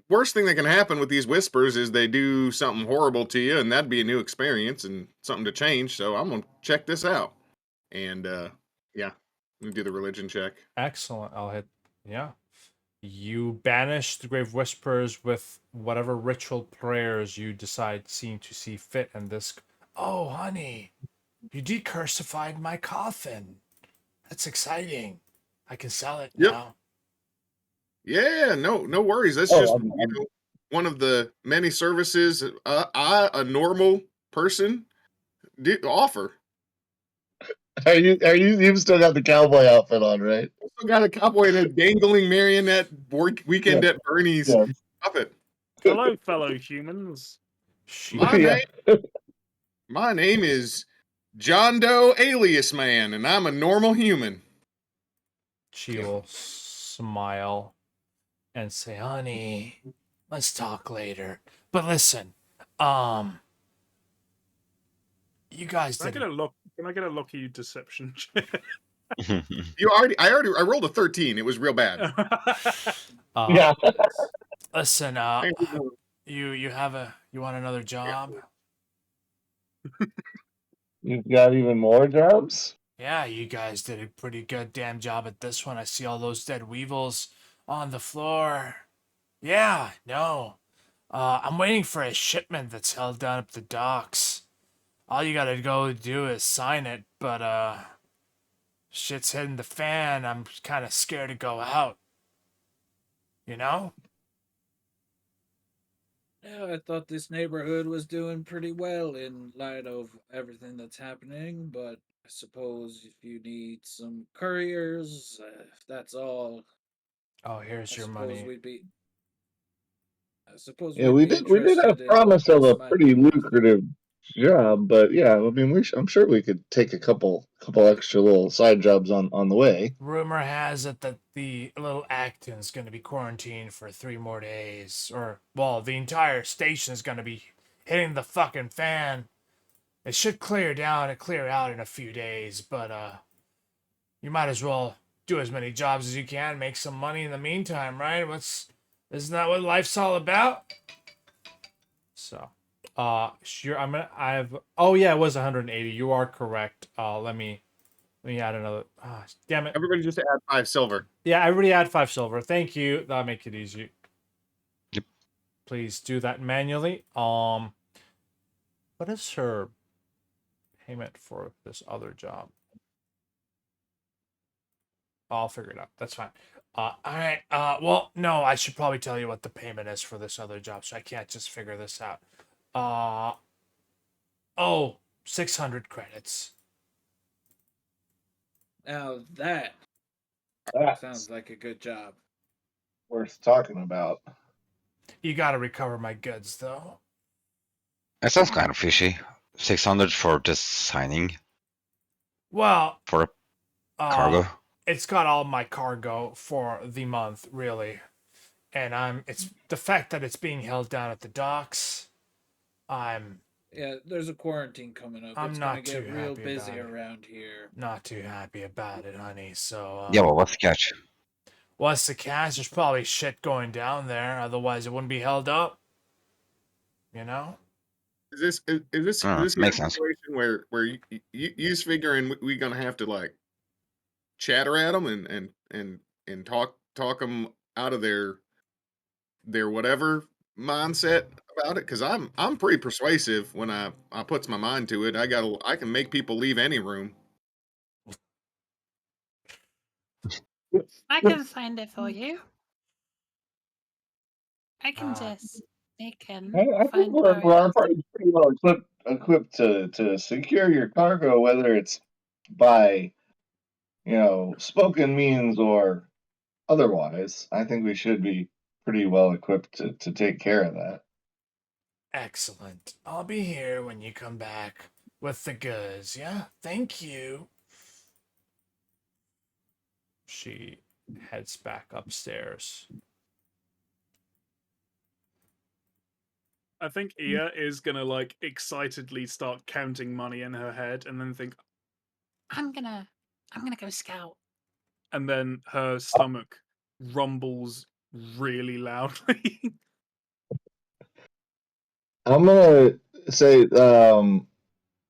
worst thing that can happen with these whispers is they do something horrible to you, and that'd be a new experience and something to change. So I'm gonna check this out. And yeah, let me do the religion check. Excellent. I'll hit. Yeah. You banish the grave whispers with whatever ritual prayers you decide seem to see fit in this. Oh, honey, you decursified my coffin. That's exciting. I can sell it Yep. now. Yeah, no worries. That's Oh, just I'm- one of the many services I, a normal person, offer. You've still got the cowboy outfit on, right? Also got a cowboy and a dangling marionette weekend at Bernie's Yeah. puppet. Hello, fellow humans. My Yeah. My name is John Doe Alias Man, and I'm a normal human. She will smile and say, honey, let's talk later. But listen, you guys Can I did get a lucky deception check? I rolled a 13. It was real bad. Yeah. Listen, you want another job? You've got even more jobs? Yeah, you guys did a pretty good damn job at this one. I see all those dead weevils on the floor. Yeah, no. I'm waiting for a shipment that's held down at the docks. All you gotta go do is sign it, but shit's hitting the fan. I'm kind of scared to go out. You know? Yeah, I thought this neighborhood was doing pretty well in light of everything that's happening, but I suppose if you need some couriers, if that's all, Oh, here's I your suppose money. we'd be. I suppose Yeah, we'd we be did have interested in promise what of this a might pretty be worth. lucrative job, but yeah, I mean, I'm sure we could take a couple extra little side jobs on the way. Rumor has it that the Little Akiton's going to be quarantined for 3 more days. Or, well, the entire station's going to be hitting the fucking fan. It should clear out in a few days, but, you might as well do as many jobs as you can, make some money in the meantime, right? Isn't that what life's all about? So, sure, oh yeah, it was 180. You are correct. Let me add another. Damn it. Everybody just add 5 silver. Yeah, everybody add 5 silver. Thank you. That'll make it easy. Yep. Please do that manually. What is her payment for this other job? I'll figure it out. That's fine. All right. Well, no, I should probably tell you what the payment is for this other job, so I can't just figure this out. 600 credits. Now that That's sounds like a good job. worth talking about. You gotta recover my goods, though. That sounds kind of fishy. 600 for just signing Well, for a cargo. It's got all my cargo for the month, really. And it's the fact that it's being held down at the docks. Yeah, there's a quarantine coming up. I'm It's not gonna get too real happy busy about it. around here. Not too happy about it, honey. So, Yeah, well, what's the catch? what's the catch? There's probably shit going down there. Otherwise, it wouldn't be held up. You know? Is this Makes a sense. situation where you's figuring we gonna have to like chatter at them and talk them out of their whatever mindset about it, because I'm pretty persuasive when I puts my mind to it. I can make people leave any room. I can find it for you. I can Uh, just sneak in, I think find we're where it is. pretty well equipped to secure your cargo, whether it's by spoken means or otherwise. I think we should be pretty well equipped to take care of that. Excellent. I'll be here when you come back with the goods. Yeah, thank you. She heads back upstairs. I think Ia is gonna like excitedly start counting money in her head, and then think, I'm gonna go scout. and then her stomach rumbles really loudly. I'm gonna say, hang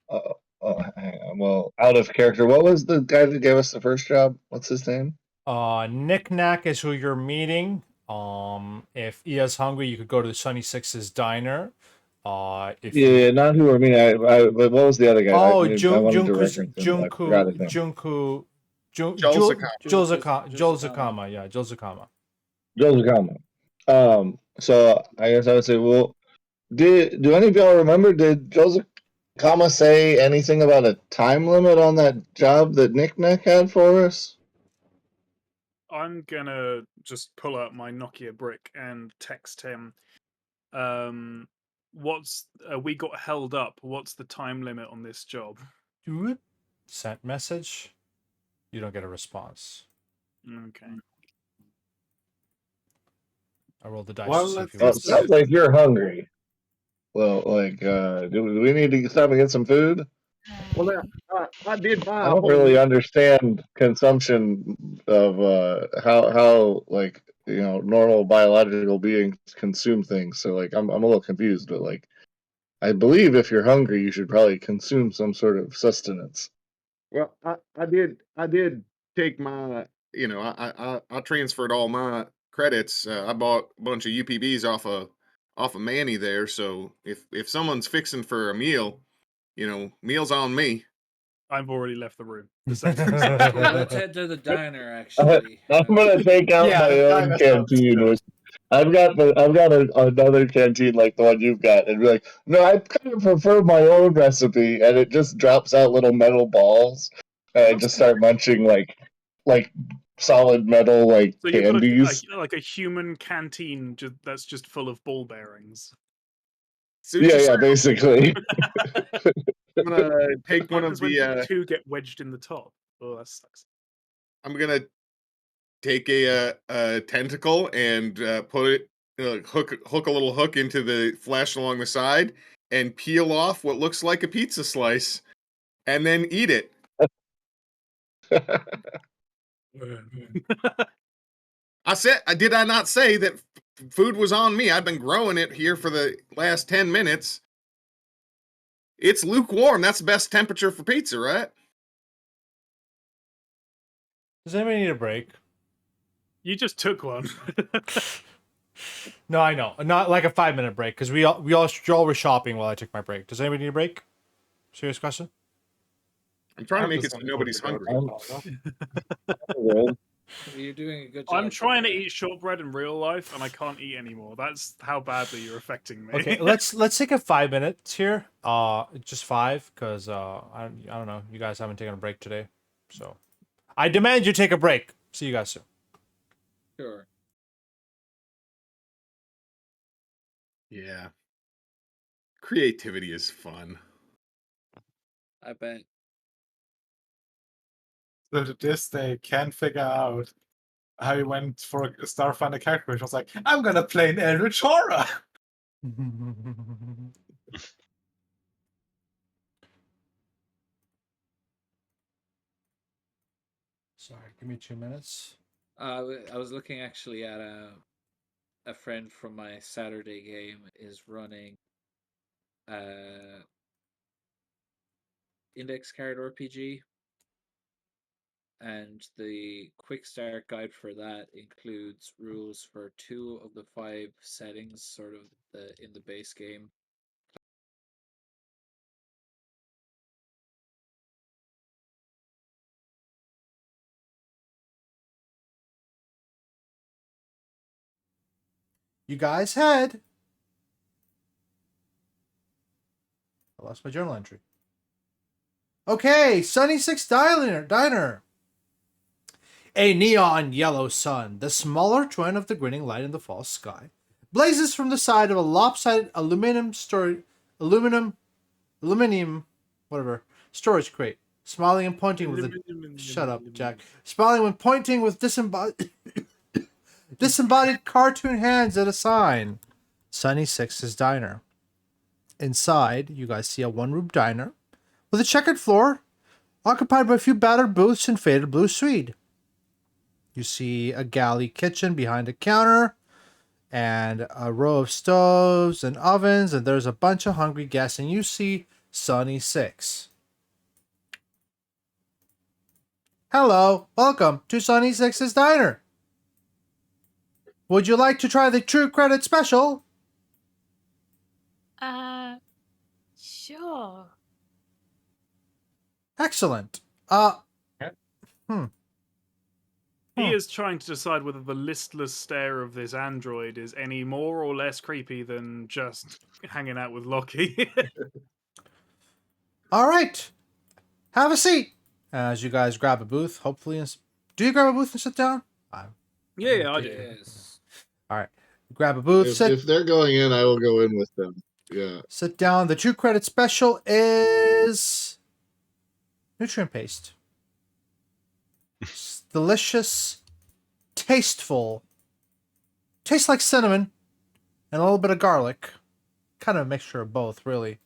on, well, out of character. What was the guy that gave us the first job? What's his name? Knick-Knack is who you're meeting. If Ia's hungry, you could go to the Sunny Six's diner. If Yeah, you not who we're meeting. But what was the other guy? I wanted to reference him. But I forgot his name. Joel Joel Zakama. Yeah, Joel Zakama. Joe Zakama. So I guess I would say, well, do any of y'all remember? Did Joe Zakama say anything about a time limit on that job that Nick had for us? I'm gonna just pull out my Nokia brick and text him. What's we got held up? What's the time limit on this job? Sent message. You don't get a response. Okay. I rolled the dice. Well, To see if Well, you it sounds like you're hungry. Well, do we need to stop and get some food? Well, I did buy I don't really understand consumption of how normal biological beings consume things. So I'm a little confused, but I believe if you're hungry, you should probably consume some sort of sustenance. Well, I did take my, I transferred all my credits. I bought a bunch of UPBs off of Manny there. So if someone's fixing for a meal, meal's on me. I've already left the room. Yeah, let's head to the diner. Actually, I'm gonna take out Yeah, my the own diner sounds canteen. good. I've got another canteen like the one you've got, and be like, no, I kind of prefer my own recipe, and it just drops out little metal balls, and I just start munching like solid metal So you've got candies. like a human canteen that's just full of ball bearings. Yeah, basically. I'm gonna take What one happens of when the. two get wedged in the top? Oh, that sucks. I'm gonna take a tentacle and put it hook a little hook into the flesh along the side and peel off what looks like a pizza slice, and then eat it. Did I not say that food was on me? I've been growing it here for the last 10 minutes. It's lukewarm. That's the best temperature for pizza, right? Does anybody need a break? You just took one. No, I know. Not like a 5-minute break, because we all were shopping while I took my break. Does anybody need a break? Serious question? I'm trying to I'm make it just so gonna nobody's go to hungry. Good. you're doing a good job. I'm trying to Victor. eat shortbread in real life, and I can't eat anymore. That's how badly you're affecting me. Okay, let's take a 5 minutes here. Just 5, because I don't know. You guys haven't taken a break today, so I demand you take a break. See you guys soon. Sure. Yeah. Creativity is fun. I bet. So to this day, can't figure out how he went for a Starfinder character. He was like, I'm gonna play an Eldritch Horror. Sorry, give me 2 minutes. I was looking actually at a friend from my Saturday game is running index card RPG, and the quick start guide for that includes rules for 2 of the 5 settings, sort of in the base game. You guys head. I lost my journal entry. Okay, Sunny Six Diner. A neon yellow sun, the smaller twin of the grinning light in the false sky, blazes from the side of a lopsided aluminium storage crate, smiling and pointing with a shut up, Jack. Smiling when pointing with disembodied cartoon hands at a sign. Sunny Six's Diner. Inside, you guys see a one-room diner with a checkered floor, occupied by a few battered booths and faded blue suede. You see a galley kitchen behind a counter and a row of stoves and ovens, and there's a bunch of hungry guests, and you see Sunny Six. Hello, welcome to Sunny Six's Diner. Would you like to try the True Credit Special? Sure. Excellent. He is trying to decide whether the listless stare of this android is any more or less creepy than just hanging out with Lockie. All right. Have a seat. As you guys grab a booth, hopefully. Do you grab a booth and sit down? Yeah, I do. Yes. All right. Grab a booth. If they're going in, I will go in with them. Yeah. Sit down. The True Credit Special is nutrient paste. It's delicious, tasteful. Tastes like cinnamon and a little bit of garlic. Kind of a mixture of both, really.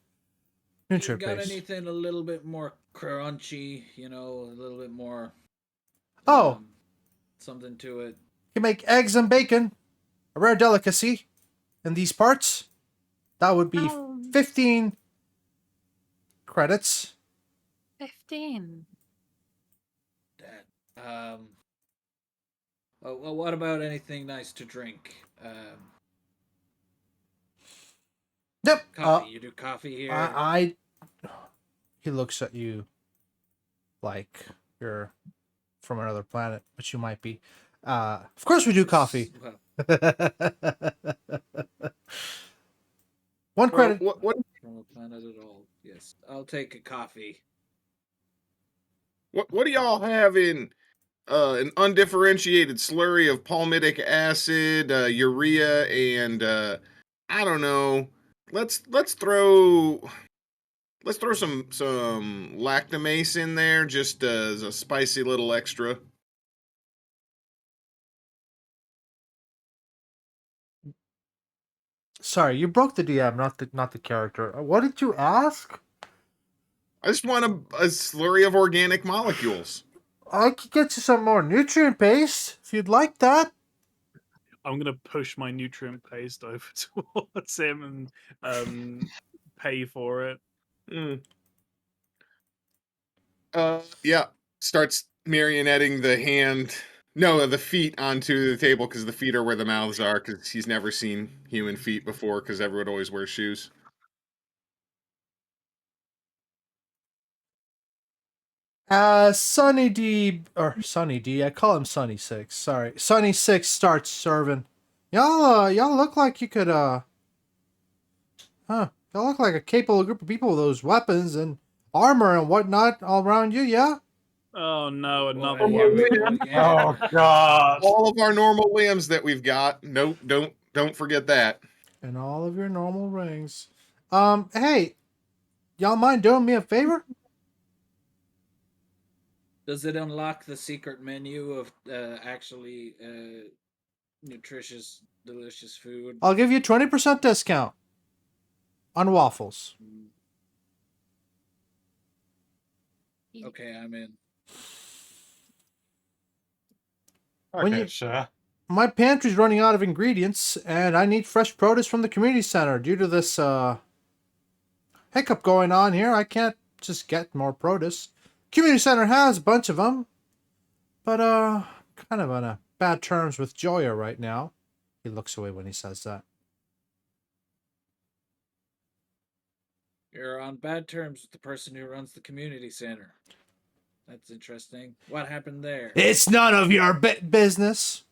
Nutrient Got paste. anything a little bit more crunchy, a little bit more Oh. something to it. You make eggs and bacon, a rare delicacy in these parts. That would be 15 credits. 15. That. Well, what about anything nice to drink? Yep. Coffee. You do coffee here? He looks at you like you're from another planet, which you might be. Of course we do coffee. Well, One credit. What from a planet at all. Yes, I'll take a coffee. do y'all have in an undifferentiated slurry of palmitic acid, urea, and I don't know. Let's throw some lactamase in there just as a spicy little extra. Sorry, you broke the DM, not the character. What did you ask? I just want a slurry of organic molecules. I could get you some more nutrient paste if you'd like that. I'm going to push my nutrient paste over towards him and pay for it. Yeah. Starts marionetting the feet onto the table because the feet are where the mouths are because he's never seen human feet before because everyone always wears shoes. Sunny D, I call him Sunny Six. Sorry, Sunny Six starts serving. Y'all look like you could, y'all look like a capable group of people with those weapons and armor and whatnot all around you, yeah? Oh no, another Boy, here we one. go again. God. All of our normal limbs that we've got. Nope, don't forget that. And all of your normal rings. Hey, y'all mind doing me a favor? Does it unlock the secret menu of actually nutritious, delicious food? I'll give you 20% discount on waffles. Okay, I'm in. When Okay, you- sure. My pantry's running out of ingredients, and I need fresh produce from the community center. Due to this hiccup going on here, I can't just get more produce. Community center has a bunch of them. but kind of on a bad terms with Joya right now. He looks away when he says that. You're on bad terms with the person who runs the community center. That's interesting. What happened there? It's none of your business.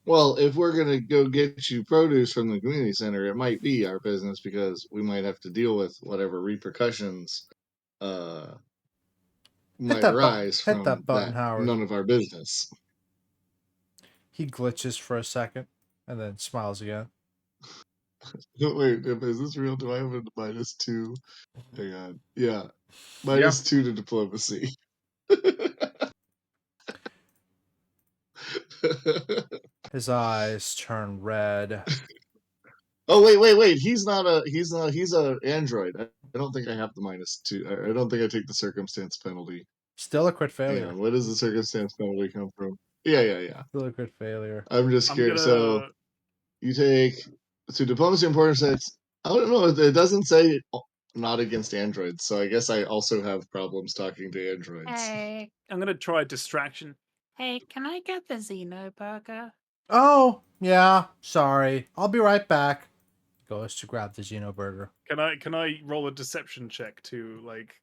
Well, if we're gonna go get you produce from the community center, it might be our business because we might have to deal with whatever repercussions might arise Hit that from button, that. Howard. None of our business. He glitches for a second and then smiles again. Wait, is this real? Do I have a -2? Hang on. Yeah, -2 to diplomacy. His eyes turn red. Oh wait. He's a android. I don't think I have the -2. I don't think I take the circumstance penalty. Still a crit Hang failure. on, where does the circumstance penalty come from? Yeah. Still a crit failure. I'm just I'm scared. gonna. So you take diplomacy and important sex. I don't know. It doesn't say not against androids, so I guess I also have problems talking to androids. Hey, I'm gonna try distraction. hey, can I get the Xeno burger? Oh, yeah. Sorry. I'll be right back. Goes to grab the Xeno burger. Can I roll a deception check to like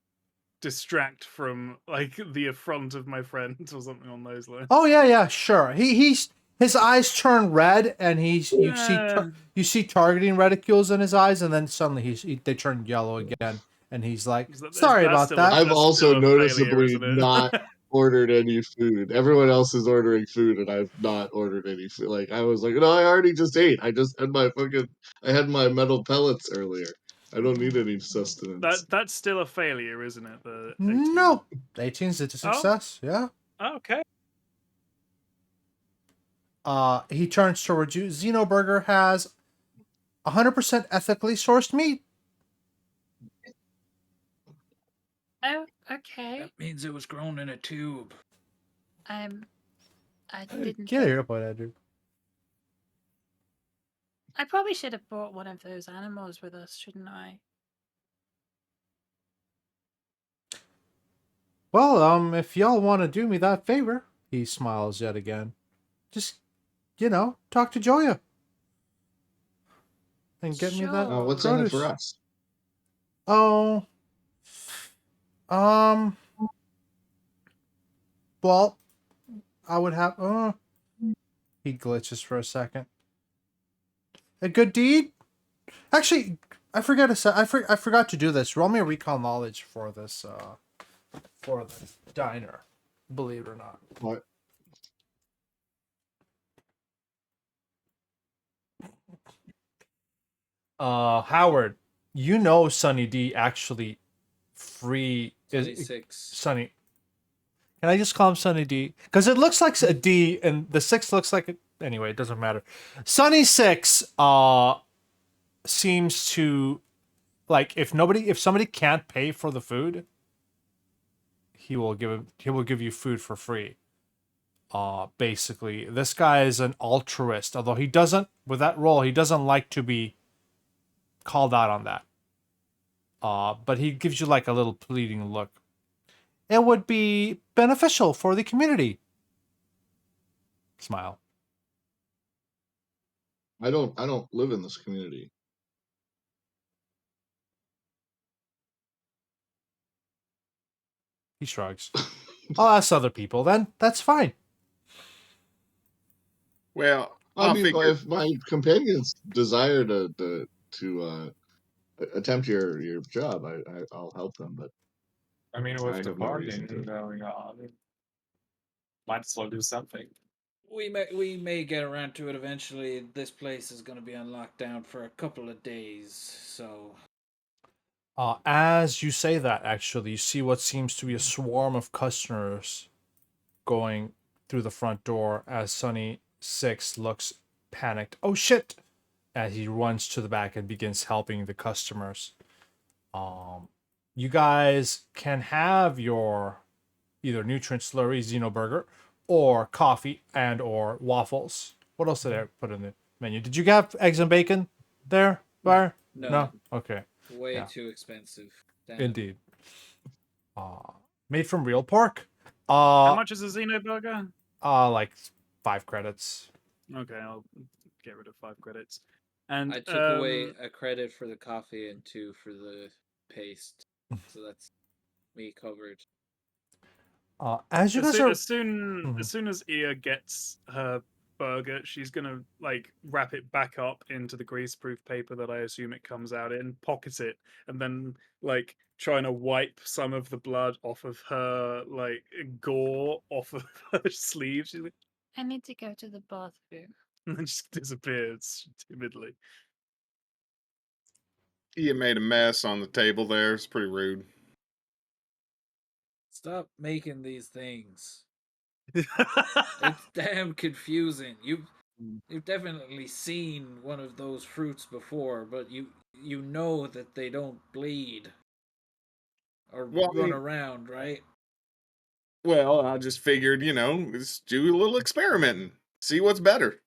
distract from like the affront of my friends or something on those lines? Oh yeah, sure. His eyes turn red, and you see targeting reticules in his eyes, and then suddenly they turn yellow again, and he's like, "Sorry That's about still that." I've that's also still a failure, noticeably isn't it? not ordered any food. Everyone else is ordering food, and I've not ordered any food. Like I was like, no, I already just ate. I just had I had my metal pellets earlier. I don't need any sustenance. That's still a failure, isn't it? The 18. No, 18's a success. Yeah. Okay. He turns towards you. Xenoburger has 100% ethically sourced meat. Oh, okay. That means it was grown in a tube. I didn't. Get here, boy, Andrew. I probably should have brought one of those animals with us, shouldn't I? Well, if y'all want to do me that favor, he smiles yet again. Just, talk to Joya. And get me that Sure. What's in it produce. for us? Oh, well, I would have. He glitches for a second. A good deed. Actually, I forgot to say. I forgot to do this. Roll me a recall knowledge for this. For the diner. Believe it or not. What? Howard, Sunny D actually free is 26. Sunny. Can I just call him Sunny D? Because it looks like a D, and the 6 looks like anyway, it doesn't matter. Sunny 6 seems to like if somebody can't pay for the food, he will give you food for free. Basically, this guy is an altruist, although he doesn't like to be called out on that. But he gives you like a little pleading look. It would be beneficial for the community. Smile. I don't live in this community. He shrugs. I'll ask other people then. That's fine. Well, I mean, if my companions desire to attempt your job, I'll help them. But I mean, I with the have no reason partying to. going on, might as well do something. We may get around to it eventually. This place is going to be on lockdown for a couple of days, so. As you say that, actually, you see what seems to be a swarm of customers going through the front door as Sunny 6 looks panicked. Oh shit! As he runs to the back and begins helping the customers. You guys can have your either nutrient slurry Xenoburger or coffee and or waffles. What else did I put in the menu? Did you have eggs and bacon there, Bar? No. Okay. Way Yeah. too expensive. Damn. Indeed. made from real pork. How much is a Xeno burger? Like 5 credits. Okay, I'll get rid of 5 credits. And I took away a credit for the coffee and 2 for the paste. So that's me covered. As you as guys soon, are, as soon Mhm. as soon as Ia gets her burger, she's gonna like wrap it back up into the greaseproof paper that I assume it comes out in, pocket it, and then like trying to wipe some of the blood off of her like gore off of her sleeve. She's like, I need to go to the bathroom. and then just disappears timidly. You made a mess on the table there. It's pretty rude. Stop making these things. It's damn confusing. You've definitely seen one of those fruits before, but you know that they don't bleed or Well, I run mean- around, right? Well, I just figured, let's do a little experimenting. See what's better.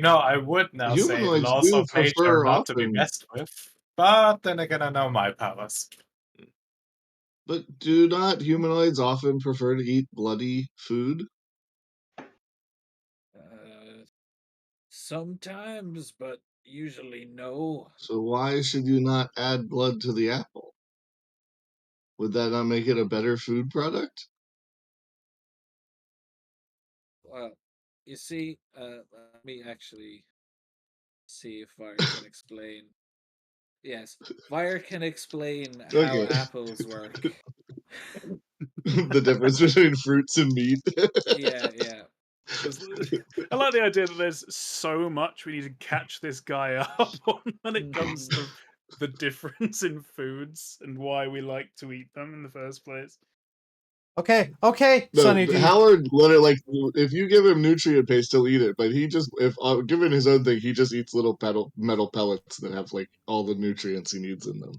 I would now say the Humanoids laws do of nature prefer are not to be often, messed with, but then again, I know my powers. but do not humanoids often prefer to eat bloody food? Sometimes, but usually no. So why should you not add blood to the apple? Would that not make it a better food product? Well, you see, let me actually see if Fire can explain. Yes, Fire can explain how Okay. apples work. The difference between fruits and meat. Yeah. I like the idea that there's so much we need to catch this guy up on when it comes to the difference in foods and why we like to eat them in the first place. okay, No, Sonny. Do you, Howard literally, like, if you give him nutrient paste, he'll eat it. But he just, if given his own thing, he just eats little metal pellets that have like all the nutrients he needs in them.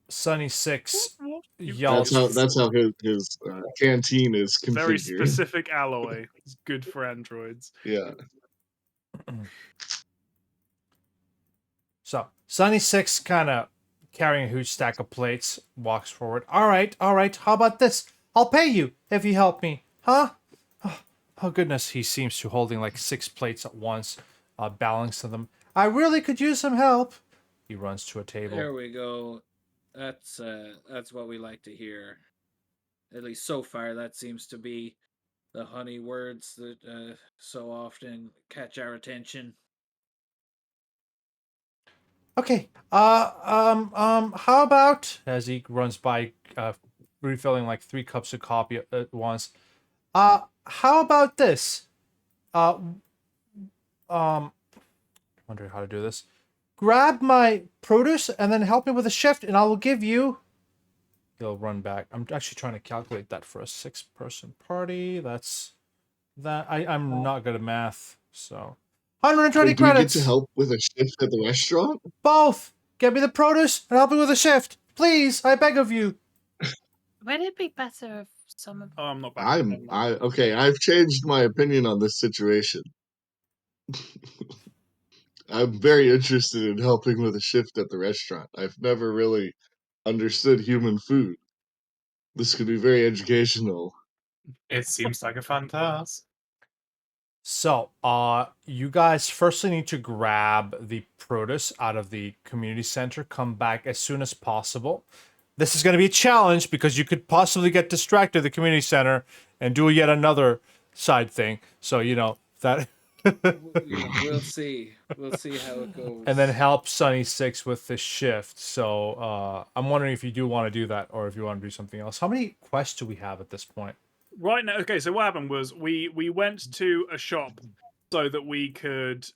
Sonny 6 You- yells. That's how his canteen is Very configured. specific alloy. It's good for androids. Yeah. So Sonny 6, kind of carrying a huge stack of plates, walks forward. All right. How about this? I'll pay you if you help me, huh? Oh goodness, he seems to holding like 6 plates at once, balancing them. I really could use some help. He runs to a table. There we go. That's what we like to hear. At least so far, that seems to be the honey words that so often catch our attention. Okay. How about, as he runs by, refilling like 3 cups of coffee at once. How about this? Wondering how to do this. Grab my produce and then help me with a shift, and I will give you. He'll run back. I'm actually trying to calculate that for a 6-person party. That's that. I'm not good at math, so 120 Wait, do we get credits. to help with a shift at the restaurant? Both. Get me the produce and help me with a shift, please. I beg of you. Would it be better if some of Oh, I'm not back. Okay, I've changed my opinion on this situation. I'm very interested in helping with a shift at the restaurant. I've never really understood human food. This could be very educational. It seems like a fun task. So, you guys firstly need to grab the produce out of the community center. Come back as soon as possible. This is going to be a challenge because you could possibly get distracted at the community center and do yet another side thing. So, that. We'll see. We'll see how it goes. And then help Sunny 6 with the shift. So, I'm wondering if you do want to do that or if you want to do something else. How many quests do we have at this point? Right now, okay. So what happened was we went to a shop so that we could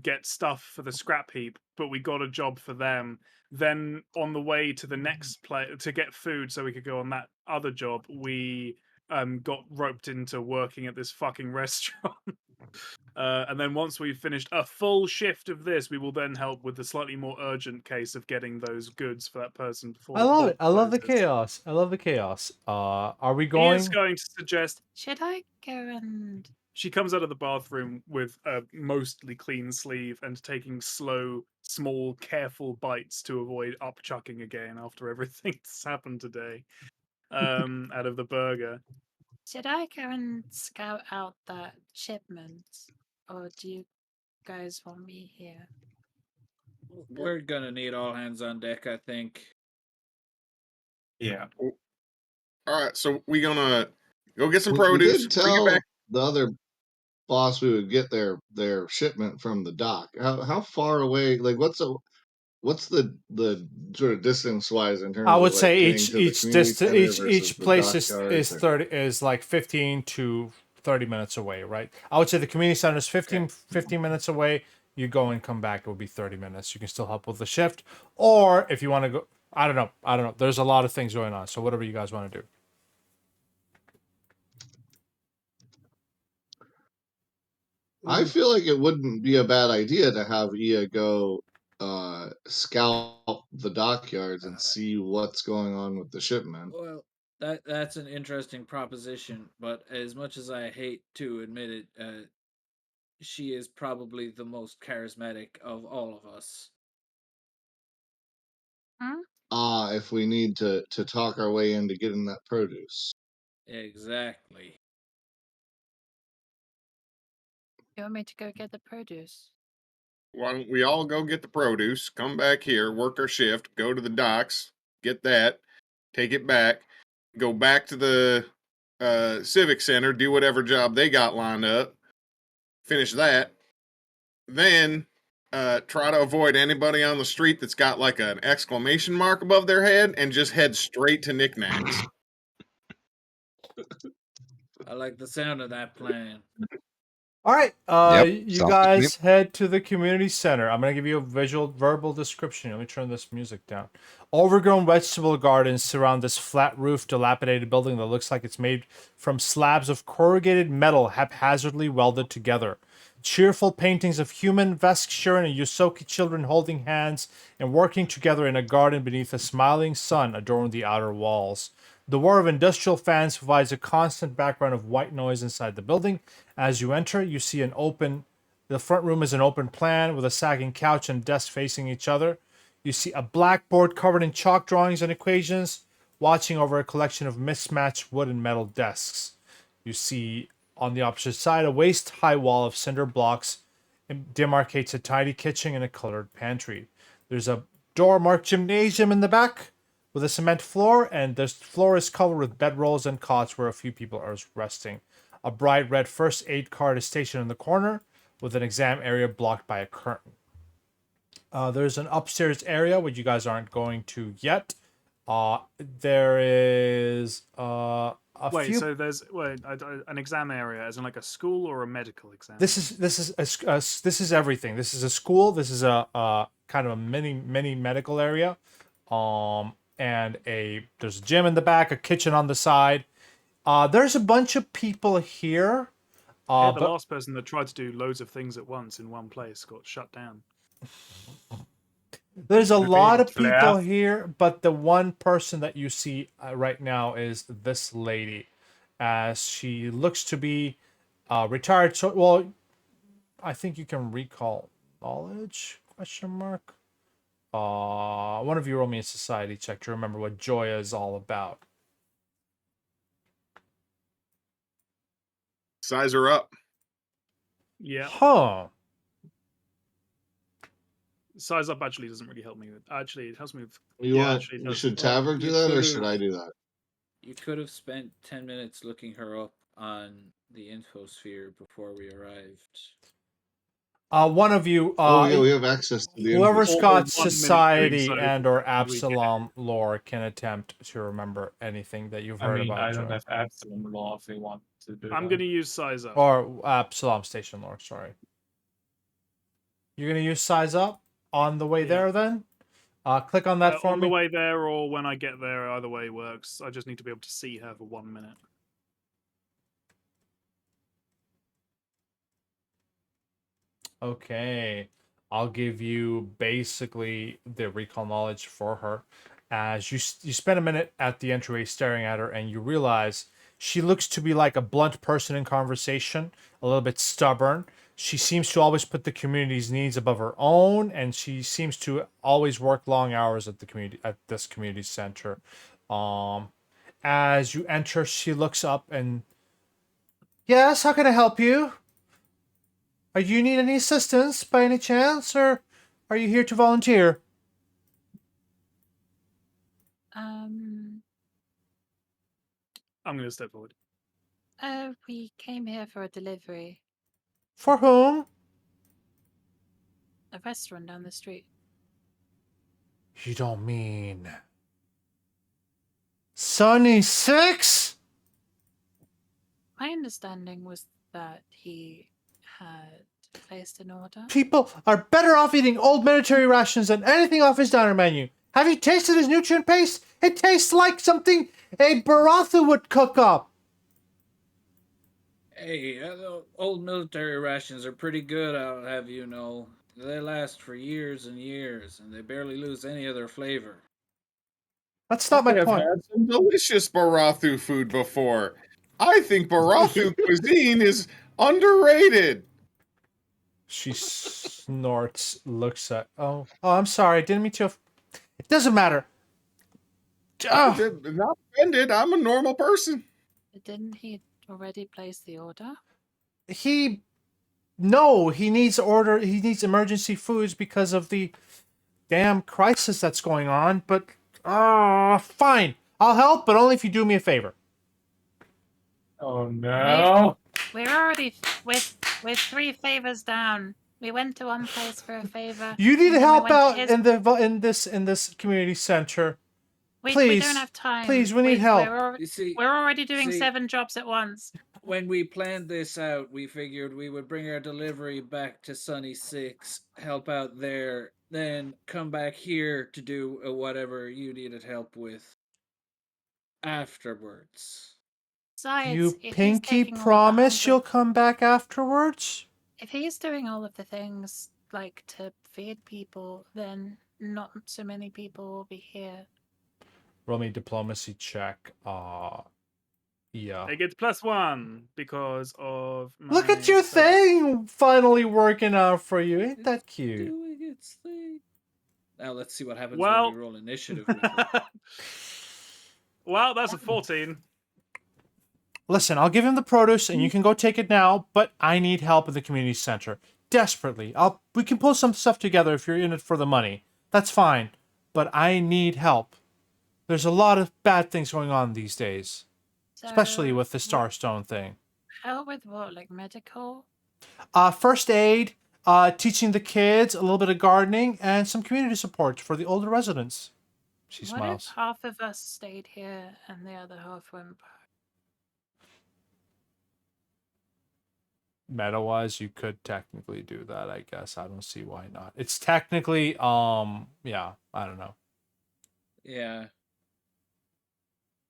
get stuff for the scrap heap, but we got a job for them. Then on the way to the next place to get food, so we could go on that other job, we got roped into working at this fucking restaurant. And then once we've finished a full shift of this, we will then help with the slightly more urgent case of getting those goods for that person before. I the love port it. I love the closes. chaos. Are we He going? is going to suggest should I go and She comes out of the bathroom with a mostly clean sleeve and taking slow, small, careful bites to avoid upchucking again after everything that's happened today. Out of the burger. Should I go and scout out that shipment? Or do you guys want me here? We're gonna need all hands on deck, I think. Yeah. All right, so we gonna go get some We produce. did Bring it tell back. the other boss we would get their shipment from the dock. How far away? Like, what's the sort of distance wise in I terms of would like say getting to the community center versus each the place dockyards? is like 15 to 30 minutes away, right? I would say the community center is 15 minutes away. You go and come back, it will be 30 minutes. You can still help with the shift, or if you want to go, I don't know. There's a lot of things going on, so whatever you guys want to do. I feel like it wouldn't be a bad idea to have Ia go scout the dockyards and see what's going on with the shipment. Well, that's an interesting proposition, but as much as I hate to admit it, she is probably the most charismatic of all of us. Hmm? If we need to talk our way into getting that produce. Exactly. You want me to go get the produce? Why don't we all go get the produce, come back here, work our shift, go to the docks, get that, take it back, go back to the civic center, do whatever job they got lined up, finish that, then try to avoid anybody on the street that's got like an exclamation mark above their head and just head straight to knickknacks. I like the sound of that plan. All right, Yep, you sounds good to me. guys head to the community center. I'm gonna give you a verbal description. Let me turn this music down. Overgrown vegetable gardens surround this flat roof, dilapidated building that looks like it's made from slabs of corrugated metal haphazardly welded together. Cheerful paintings of human, Veskshuren, and Yusoki children holding hands and working together in a garden beneath a smiling sun adorn the outer walls. The whir of industrial fans provides a constant background of white noise inside the building. As you enter, you see the front room is an open plan with a sagging couch and desk facing each other. You see a blackboard covered in chalk drawings and equations, watching over a collection of mismatched wood and metal desks. You see on the opposite side a waist-high wall of cinder blocks demarcates a tidy kitchen and a colored pantry. There's a door marked gymnasium in the back with a cement floor, and the floor is covered with bedrolls and cots where a few people are resting. A bright red first aid card is stationed in the corner with an exam area blocked by a curtain. There's an upstairs area which you guys aren't going to yet. There is a Wait, few. so there's an exam area, as in like a school or a medical exam? This is everything. This is a school. This is a kind of a mini medical area. And there's a gym in the back, a kitchen on the side. There's a bunch of people here. Yeah, the But last person that tried to do loads of things at once in one place got shut down. there's a lot of Flair. people here, but the one person that you see right now is this lady, as she looks to be retired. So, well, I think you can recall knowledge? Question mark. One of you roll me a society check to remember what Joya is all about. Size her up. Yeah, Huh. size up actually doesn't really help me with. Actually, it helps me with. You Yeah, want? actually it You does. should Well, Tavern do you that, or could've- should I do that? You could have spent 10 minutes looking her up on the infosphere before we arrived. One of you. Oh yeah, we have access to the Whoever's info. Or got 1 minute doing society so and or before we get Absalom lore can attempt to remember anything that you've I heard mean, about I don't Joy. have Absalom law if they want to do I'm that. going to use size up. Or Absalom station lore, sorry. You're gonna use size up on the way Yeah. there then? Click on that for On me. the way there or when I get there, either way works. I just need to be able to see her for 1 minute. Okay. I'll give you basically the recall knowledge for her. As you spend a minute at the entryway staring at her, and you realize She looks to be like a blunt person in conversation, a little bit stubborn. She seems to always put the community's needs above her own, and she seems to always work long hours at this community center. As you enter, she looks up and, yes, how can I help you? Are you need any assistance by any chance, or are you here to volunteer? Um, I'm going to step forward. we came here for a delivery. For whom? A restaurant down the street. You don't mean Sunny Six? My understanding was that he had placed an order. People are better off eating old military rations than anything off his diner menu. Have you tasted his nutrient paste? It tastes like something a Barathu would cook up. Hey, old military rations are pretty good, I'll have you know. They last for years and years, and they barely lose any of their flavor. That's not my I have point. had some delicious Barathu food before. I think Barathu cuisine is underrated. She snorts, looks at. Oh, I'm sorry. I didn't mean to. It doesn't matter. I'm not offended. I'm a normal person. Didn't he already place the order? No, he needs order. He needs emergency foods because of the damn crisis that's going on. But fine, I'll help, but only if you do me a favor. Oh no! We're already with 3 favors down. We went to one place for a favor. You need and to then we help went to out his- in this community center. We please, don't have time. please, we need help. You see, We're already doing see- 7 jobs at once. when we planned this out, we figured we would bring our delivery back to Sunny Six, help out there, then come back here to do whatever you needed help with afterwards. Besides, You if he's pinky taking all the promise humble- you'll come back afterwards? If he's doing all of the things like to feed people, then not so many people will be here. Roll me a diplomacy check. Yeah. It gets +1 because of. Look my at your sober- thing finally working out for you. Ain't that cute? Doing its thing. Now let's see what happens Well- when we roll initiative with it. Well, that's a 14. Listen, I'll give him the produce and you can go take it now, but I need help at the community center. Desperately. We can pull some stuff together if you're in it for the money. That's fine. But I need help. There's a lot of bad things going on these days. Especially So, with the Starstone thing. Help with what, like medical? First aid, teaching the kids, a little bit of gardening, and some community support for the older residents. She What smiles. if half of us stayed here and the other half went back? Meta-wise, you could technically do that, I guess. I don't see why not. It's technically, yeah, I don't know. Yeah,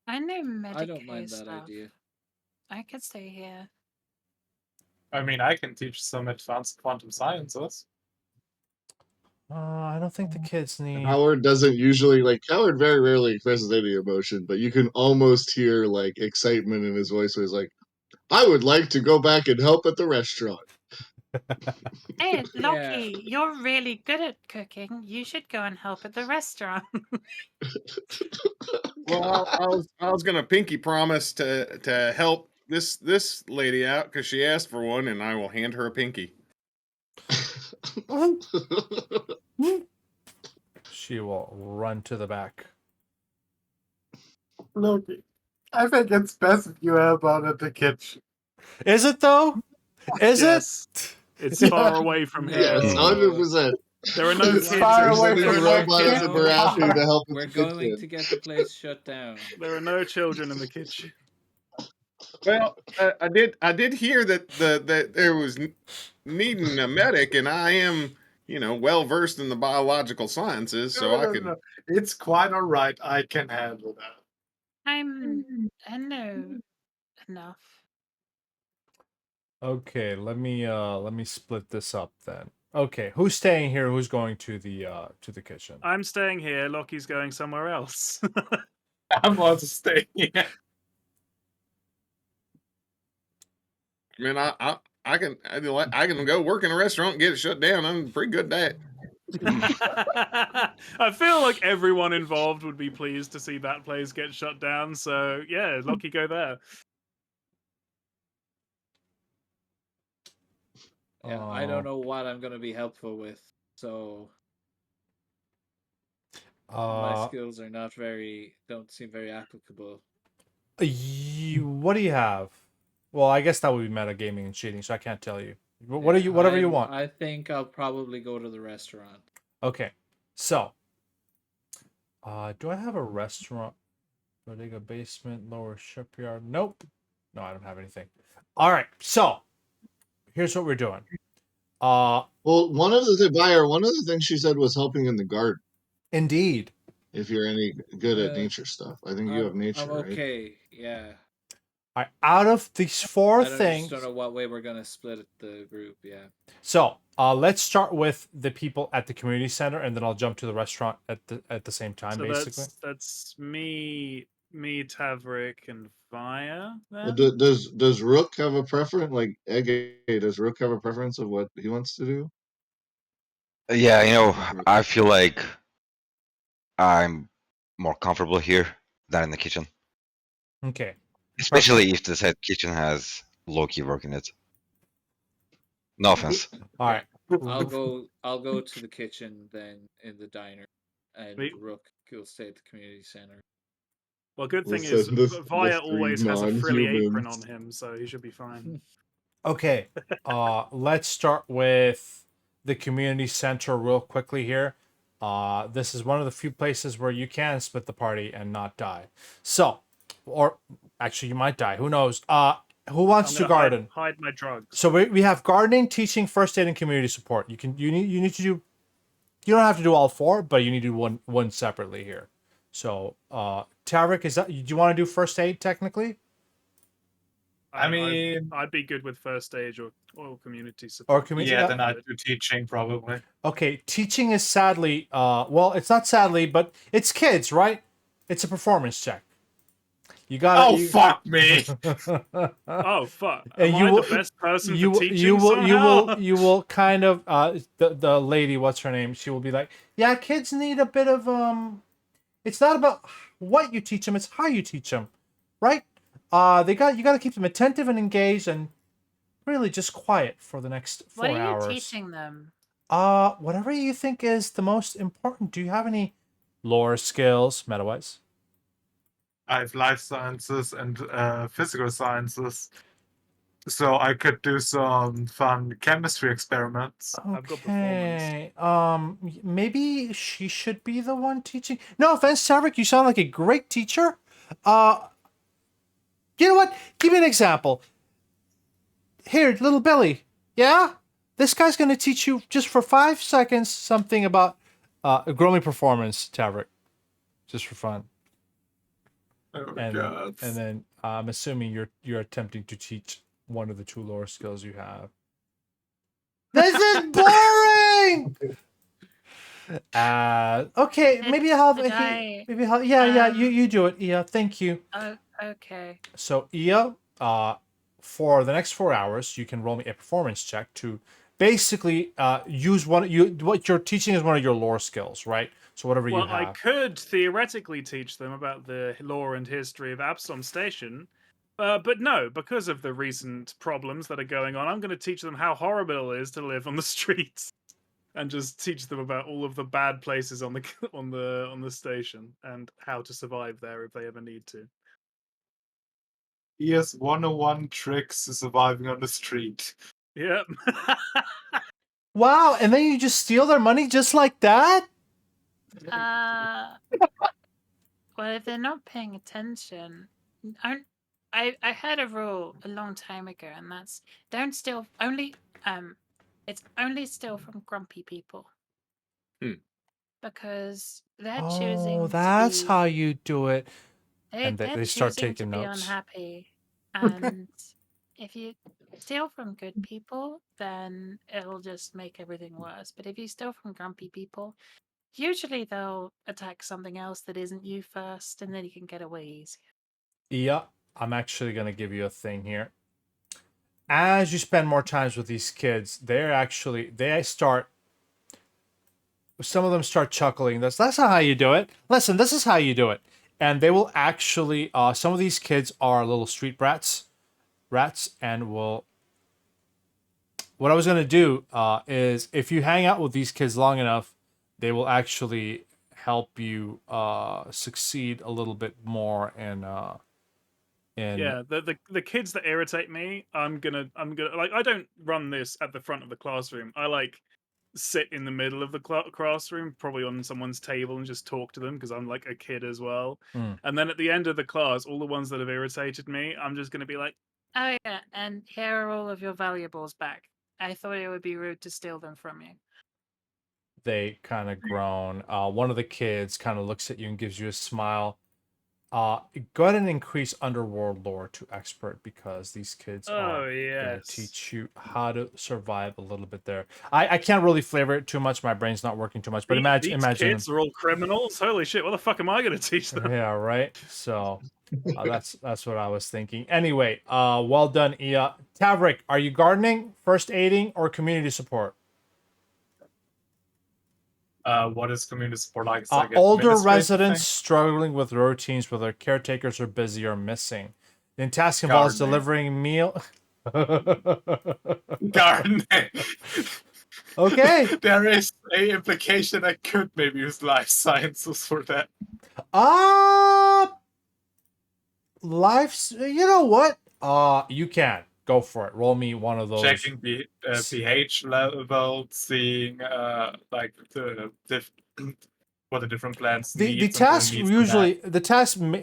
I know medical I don't mind that stuff. idea. I could stay here. I mean, I can teach some advanced quantum sciences. I don't think the kids need. Howard doesn't usually Howard very rarely expresses any emotion, but you can almost hear like excitement in his voice. Where he's like, "I would like to go back and help at the restaurant." Hey, Yeah. Lockie, you're really good at cooking. You should go and help at the restaurant. Well, I was gonna pinky promise to help this lady out because she asked for one, and I will hand her a pinky. She will run to the back. Loki, I think it's best if you help out at the kitchen. Is it though? Is Yes. it? It's far away from here. Yes, 100%. There are no It's kids. far There's away so many from my robots kid. in Barathi to help We're with the going to kitchen. get the place shut down. There are no children in the kitchen. Well, I did hear that that there was needing a medic, and I am well versed in the biological sciences, so I could. It's quite all right. I can handle that. I know enough. Okay, let me split this up then. Okay, who's staying here? Who's going to the kitchen? I'm staying here. Lockie's going somewhere else. I'm also staying here. I mean, I can go work in a restaurant and get it shut down. I'm pretty good at that. I feel like everyone involved would be pleased to see that place get shut down. So yeah, lucky go there. Yeah, I don't know what I'm gonna be helpful with, so my skills are don't seem very applicable. What do you have? Well, I guess that would be metagaming and cheating, so I can't tell you. What Yeah, do you? Whatever you want. I think I'll probably go to the restaurant. Okay, so, do I have a restaurant? Bodega basement, lower shipyard. Nope. No, I don't have anything. All right, so here's what we're doing. Well, one of the things she said was helping in the garden. Indeed. If you're any good at nature stuff, I think you have nature, I'm okay. Yeah. All right, out of these four things, just don't know what way we're gonna split the group. Yeah. So let's start with the people at the community center, and then I'll jump to the restaurant at the same time. So basically, that's me, Tavrik, and Via. Well, Then does Rook have a preference? Like Egg, does Rook have a preference of what he wants to do? Yeah, you know, I feel like I'm more comfortable here than in the kitchen. okay. Especially if the said kitchen has Loki working it. No offense. All right. I'll go to the kitchen then in the diner, and Rook will stay at the community center. well, good thing We'll is send the Via three always has a frilly apron non-humans. on him, so he should be fine. Okay. Let's start with the community center real quickly here. This is one of the few places where you can split the party and not die. So, or actually, you might die. Who knows? Who wants to garden? Hide my drugs. So we have gardening, teaching, first aid, and community support. You need to do. You don't have to do all four, but you need to do one separately here. So, Tavrik, do you want to do first aid technically? I mean, I'd be good with first aid or community support. Or community? yeah, then I'd do teaching probably. Okay, teaching is sadly, well, it's not sadly, but it's kids, right? It's a performance check. You got. Fuck me! Oh fuck! And Am I the best person for teaching? You will kind of the lady, what's her name? She will be like, yeah, kids need a bit of It's not about what you teach them; it's how you teach them, right? You got to keep them attentive and engaged, and really just quiet for the next 4 hours. What are you teaching them? Whatever you think is the most important. Do you have any lore skills, meta-wise? I have life sciences and physical sciences, so I could do some fun chemistry experiments. I've got performance. Maybe she should be the one teaching. No offense, Tavrik, you sound like a great teacher. You know what? Give me an example. Here, little Billy. Yeah? This guy's going to teach you just for 5 seconds something about growing performance, Tavrik. Just for fun. Oh and God. then I'm assuming you're attempting to teach one of the 2 lore skills you have. This is boring. Okay, maybe I'll yeah, you do it, Ia. Thank you. Oh, okay. So Ia, for the next 4 hours, you can roll me a performance check to basically use what you're teaching is one of your lore skills, right? So whatever you have. Well, I could theoretically teach them about the lore and history of Absalom Station, but no, because of the recent problems that are going on, I'm going to teach them how horrible it is to live on the streets, and just teach them about all of the bad places on the on the station and how to survive there if they ever need to. He has 101 tricks surviving on the street. Yep. Wow, and then you just steal their money just like that? Well, if they're not paying attention, I heard a rule a long time ago, and that's don't steal only. It's only steal from grumpy people. Because they're choosing. Oh, that's how you do it. And they start taking to notes. Be unhappy, and if you steal from good people, then it'll just make everything worse. But if you steal from grumpy people, usually they'll attack something else that isn't you first, and then you can get away easier. Yeah, I'm actually gonna give you a thing here. as you spend more times with these kids, some of them start chuckling. That's not how you do it. Listen, this is how you do it. And they will actually, some of these kids are little street rats, and what I was going to do is if you hang out with these kids long enough, they will actually help you succeed a little bit more in Yeah, the kids that irritate me, I'm gonna like I don't run this at the front of the classroom. I like sit in the middle of the classroom, probably on someone's table, and just talk to them because I'm like a kid as well. Mm. And then at the end of the class, all the ones that have irritated me, I'm just gonna be like, Oh yeah, and here are all of your valuables back. I thought it would be rude to steal them from you. They kind of groan. One of the kids kind of looks at you and gives you a smile. Go ahead and increase underworld lore to expert because these kids are oh going to yes. teach you how to survive a little bit there. I can't really flavor it too much. My brain's not working too much. But imagine these kids are all criminals. Holy shit! What the fuck am I gonna teach them? Yeah, right. So that's what I was thinking. Anyway, well done, Ia. Tavrik, are you gardening, first aiding, or community support? What is community support like? It's like Older administrative residents thing? struggling with routines where their caretakers are busy or missing. The task involves Gardening. delivering meal. Gardening. Okay. There is a implication I could maybe use life sciences for that. Life's. You know what? You can go for it. Roll me one of those. Checking the pH level, seeing like what the different plants The need. tasks usually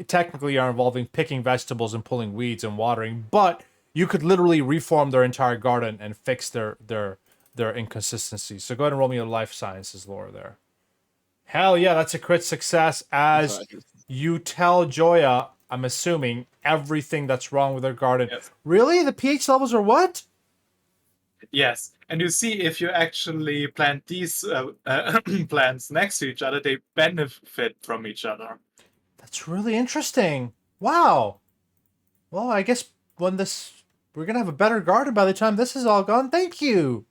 technically are involving picking vegetables and pulling weeds and watering, but you could literally reform their entire garden and fix their inconsistencies. So go ahead and roll me a life sciences lore there. Hell yeah, that's a crit success as you tell Joya, I'm assuming, everything that's wrong with their garden. Yes. Really? The pH levels are what? Yes, and you see if you actually plant these plants next to each other, they benefit from each other. That's really interesting. Wow. Well, I guess we're gonna have a better garden by the time this is all gone. Thank you.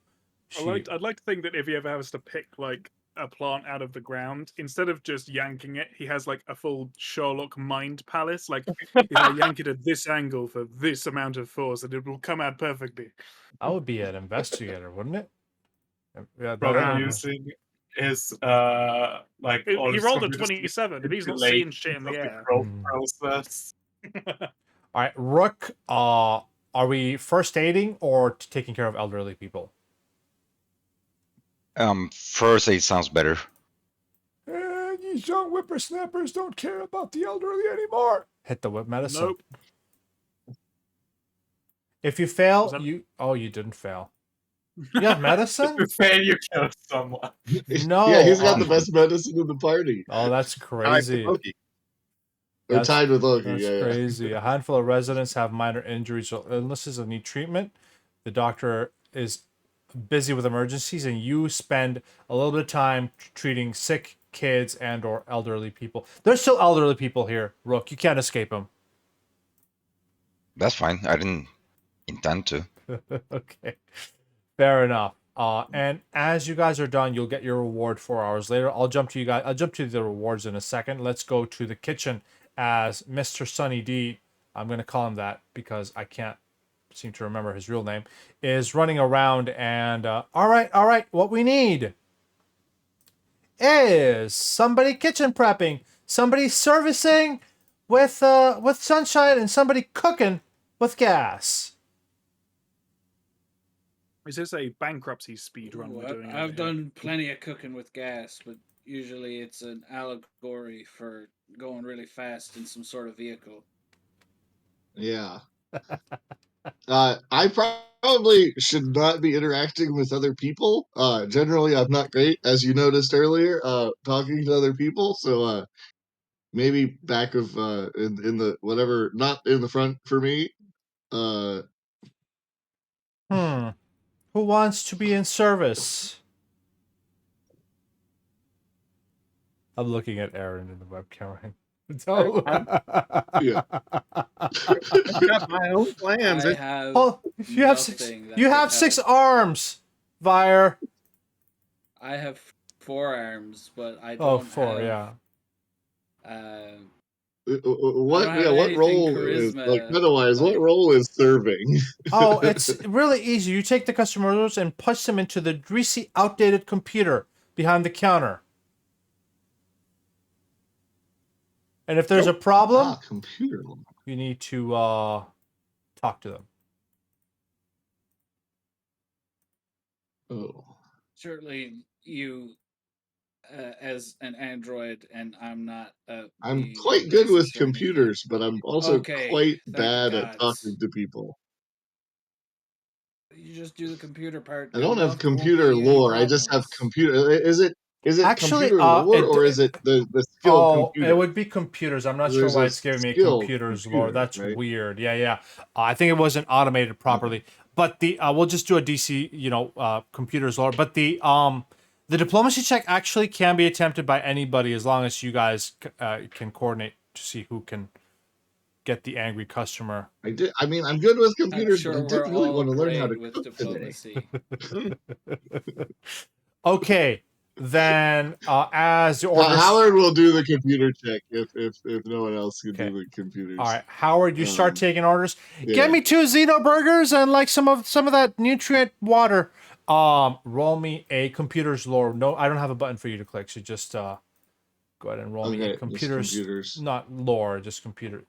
I'd like to think that if he ever has to pick like a plant out of the ground, instead of just yanking it, he has like a full Sherlock mind palace. Like if I yank it at this angle for this amount of force, and it will come out perfectly. I would be an investigator, wouldn't it? Yeah, Probably using his like He all his rolled a computers 27. He's not manipulate seeing shit in the of air. growth process. All right, Rook. Are we first aiding or taking care of elderly people? First aid sounds better. These young whippersnappers don't care about the elderly anymore. Hit the whip medicine. Nope. If you fail, Was that- you didn't fail. You have medicine? If you fail, you kill someone. No. Yeah, he's got the best medicine in the party. Oh, that's Tied crazy. with Loki. Or tied with Loki. That's Yeah, crazy. A handful of residents have minor injuries or illnesses and need treatment. The doctor is busy with emergencies, and you spend a little bit of time treating sick kids and or elderly people. There's still elderly people here, Rook. You can't escape them. That's fine. I didn't intend to. Okay. Fair enough. And as you guys are done, you'll get your reward 4 hours later. I'll jump to the rewards in a second. Let's go to the kitchen as Mr. Sunny D, I'm going to call him that because I can't seem to remember his real name, is running around and, all right, what we need is somebody kitchen prepping, somebody servicing with sunshine, and somebody cooking with gas. Is this a bankruptcy speed run we're doing? I've done plenty of cooking with gas, but usually it's an allegory for going really fast in some sort of vehicle. yeah. I probably should not be interacting with other people. Generally, I'm not great, as you noticed earlier, talking to other people. So maybe back of in the whatever, not in the front for me. Who wants to be in service? I'm looking at Aaron in the webcam. Don't. Yeah. I've got my own plans. I have Oh, you have six. nothing that You could have 6 help. arms, Vire. I have 4 arms, but I Oh, don't 4. have. Yeah. What? have Yeah. What anything role is like? charisma, Otherwise, what like- role is serving? Oh, it's really easy. You take the customer orders and push them into the greasy, outdated computer behind the counter. And if there's a problem, Computer. you need to talk to them. Oh. Certainly, you, as an android, and I'm not. I'm being quite good with racist or anything. computers, but I'm also Okay, quite thank bad the at gods. talking to people. You just do the computer part. I don't good have enough, there won't computer be any lore. I just have problems. computer. Is it Actually, computer lore or it- is it the skill Oh, computer? it would be computers. I'm not sure There's why a it's giving me skill computers lore. computer, That's right? weird. Yeah. I think it wasn't automated properly. But the we'll just do a DC, computers lore. But the diplomacy check actually can be attempted by anybody as long as you guys can coordinate to see who can get the angry customer. I mean, I'm good with I'm computers, sure but I we're did really all want to learn how to great with cook today. diplomacy. Okay, then as the orders. Howard will do the computer check if no one else can Okay. do the computers. All right, Howard, you start taking orders. yeah. Get me 2 Xeno burgers and like some of that nutrient water. Roll me a computers lore. No, I don't have a button for you to click. So just go ahead and roll me Okay, a just computers, not lore, just computer.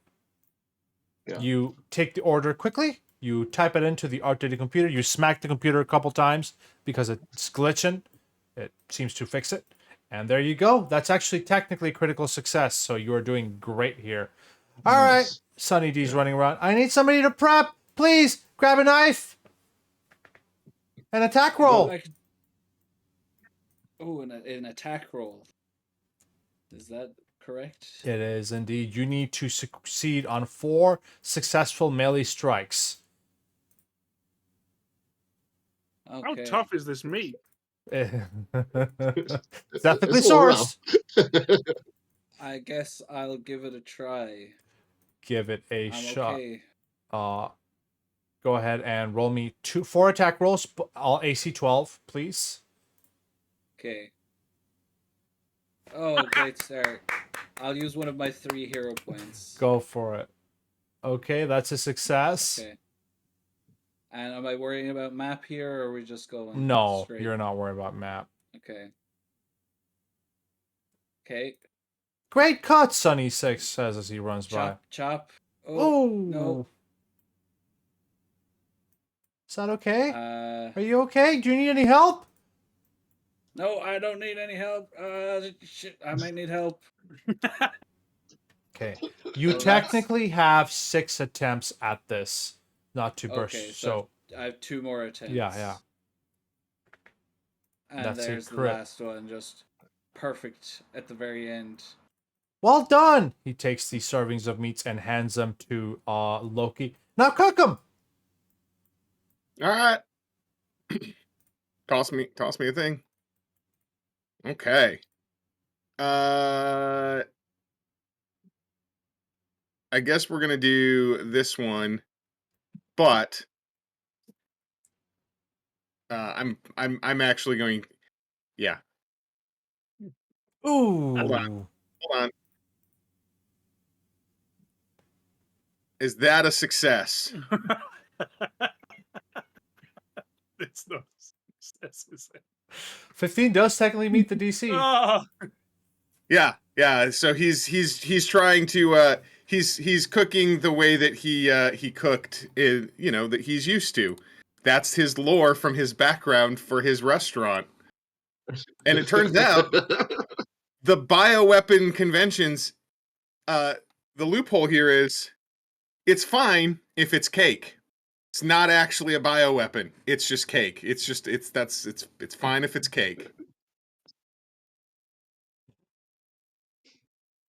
Yeah. You take the order quickly. You type it into the outdated computer. You smack the computer a couple times because it's glitching. It seems to fix it. And there you go. That's actually technically critical success. So you are doing great here. All right, Nice. Sunny D's running around. I need somebody to prep. Please grab a knife. An attack roll. Oh, an attack roll. Is that correct? It is indeed. You need to succeed on 4 successful melee strikes. How Okay. tough is this meat? Ethically It's a little rough. sourced. I guess I'll give it a try. Give it a I'm shot. okay. Go ahead and roll me 4 attack rolls, all AC 12, please. Okay. Oh, great start. I'll use one of my 3 hero points. Go for it. Okay, that's a success. Okay. And am I worrying about map here, or are we just going No, straight? you're not worried about map. Okay. Okay. Great cut, Sunny 6 says as he runs by. Chop. Oh, no. Is that okay? Uh, Are you okay? Do you need any help? no, I don't need any help. Shit, I might need help. Okay. You Well, technically have 6 attempts at this, not to burst. Okay, So I have 2 more attempts. yeah. And That's a there's the crit. last one, just perfect at the very end. Well done. He takes the servings of meats and hands them to Loki. Now cook them. All right. Toss me a thing. Okay. I guess we're gonna do this one, but I'm actually going. Yeah. Ooh. Hold on. Is that a success? It's not success, is it? 15 does technically meet the DC. Ah! Yeah. So he's trying to he's cooking the way that he cooked that he's used to. That's his lore from his background for his restaurant. And it turns out the bioweapon conventions, the loophole here is it's fine if it's cake. It's not actually a bioweapon. It's just cake. It's fine if it's cake.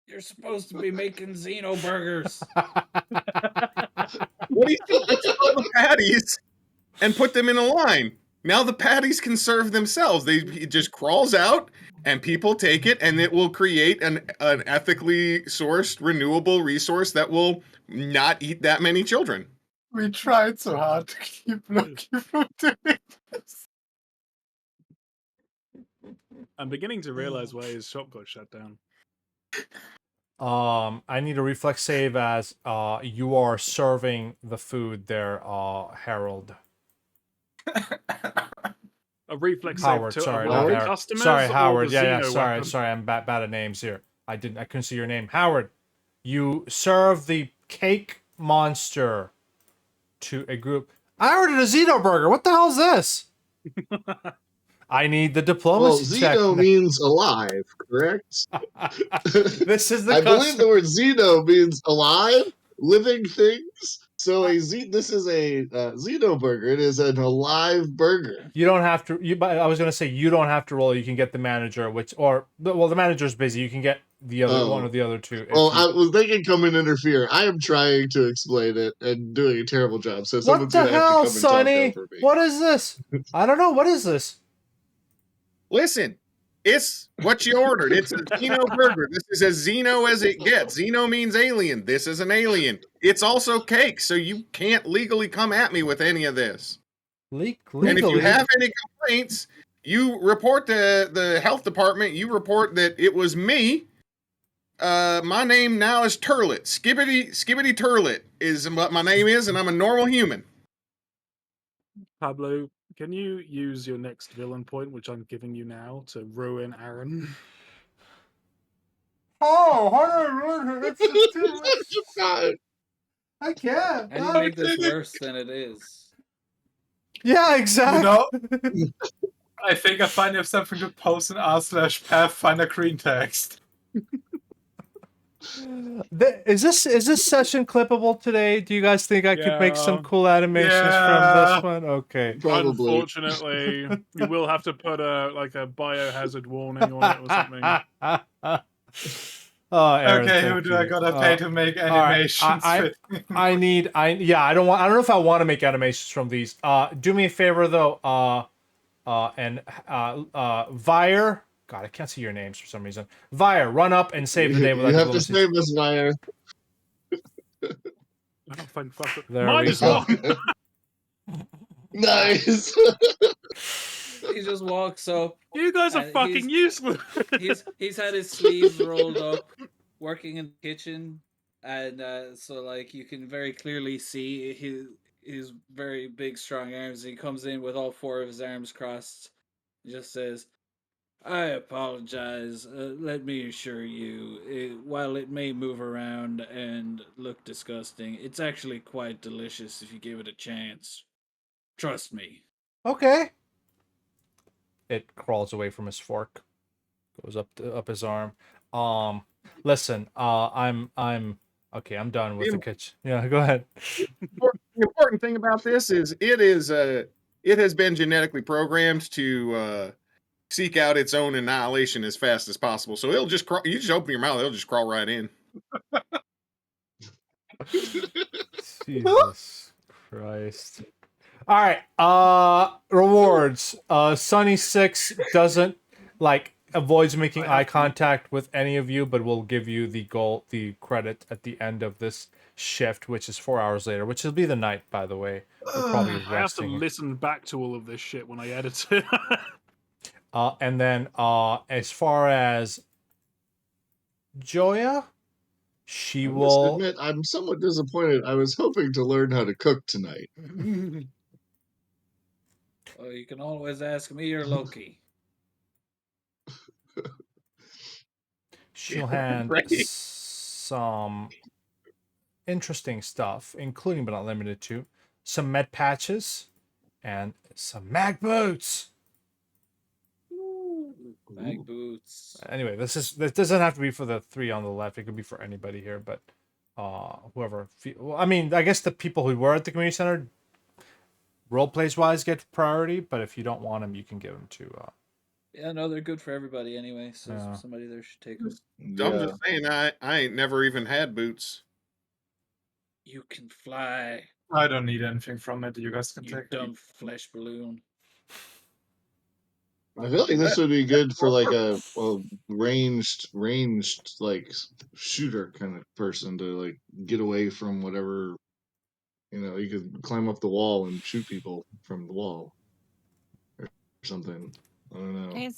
You're supposed to be making Xeno burgers. What do you think? Let's all the patties and put them in a line. Now the patties can serve themselves. He just crawls out, and people take it, and it will create an ethically sourced, renewable resource that will not eat that many children. We tried so hard to keep looking from doing this. I'm beginning to realize why his shop got shut down. I need a reflex save as you are serving the food there, Harold. A reflex Howard, save to sorry, avoid not the Harold. customers. Sorry, or Howard. the Yeah, Xeno sorry, weapon? sorry. I'm bad at names here. I couldn't see your name. Howard, you serve the cake monster to a group. I ordered a Zito burger. What the hell is this? I need the Well, diplomacy check. Xeno means alive, correct? This is the I believe the word Xeno means alive, living things. So this is a Xeno burger. It is an alive burger. You don't have to. I was gonna say you don't have to roll. You can get the manager, the manager's busy. You can get the other one or the other two. Well, they can come and interfere. I am trying to explain it and doing a terrible job. So What someone's the gonna have to hell, come and talk Sonny? over me. What is this? I don't know. What is this? Listen, it's what you ordered. It's a Xeno burger. This is as Xeno as it gets. Xeno means alien. This is an alien. It's also cake, so you can't legally come at me with any of this. Legally? And if you have any complaints, you report to the health department. You report that it was me. My name now is Turlet. Skibbity Turlet is what my name is, and I'm a normal human. Pablo, can you use your next villain point, which I'm giving you now, to ruin Aaron? Oh, it's just too much. I can't. And you make this worse than it is. Yeah, exactly. You know, I think I finally have something to post in r/Pathfinder green text. Is this session clippable today? Do you guys think I could make some Yeah. cool animations from Yeah. this one? Okay. Probably. Unfortunately, you will have to put a biohazard warning on it or something. Oh, Aaron, Okay, thank who do I you. gotta pay to make all right, animations? I don't know if I want to make animations from these. Do me a favor though. Vire. God, I can't see your names for some reason. Vire, run up and save the day with You that have to diplomacy. save us, Meyer. Oh, thank fuck. There Mine we is go. one. Nice. He just walks up. You guys are fucking useless. He's had his sleeves rolled up, working in the kitchen, and so like you can very clearly see his very big, strong arms. He comes in with all four of his arms crossed. He just says, "I apologize. Let me assure you, while it may move around and look disgusting, it's actually quite delicious if you give it a chance. Trust me." Okay. It crawls away from his fork, goes up his arm. Listen, I'm okay. I'm done with the kitchen. Yeah, go ahead. The important thing about this is it has been genetically programmed to seek out its own annihilation as fast as possible. So it'll just you just open your mouth, it'll just crawl right in. Jesus Christ. All right. Rewards. Sunny 6 doesn't avoids making eye contact with any of you, but will give you the credit at the end of this shift, which is 4 hours later, which will be the night, by the way. We're probably I have to resting. listen back to all of this shit when I edit it. And then as far as Joya, she I must will admit, I'm somewhat disappointed. I was hoping to learn how to cook tonight. Well, you can always ask me or Loki. she'll hand Right. some interesting stuff, including but not limited to some med patches and some mag boots. Mag boots. Anyway, this doesn't have to be for the three on the left. It could be for anybody here, but whoever. I mean, I guess the people who were at the community center, role plays wise, get priority. But if you don't want them, you can give them to. Yeah, no, they're good for everybody anyway. So Yeah. somebody there should take them. I'm just saying, I ain't never even had boots. You can fly, I don't need anything from it. You guys can you take dumb it. flesh balloon. I feel like this would be good for like a ranged like shooter kind of person to like get away from whatever. You could climb up the wall and shoot people from the wall or something. I don't know.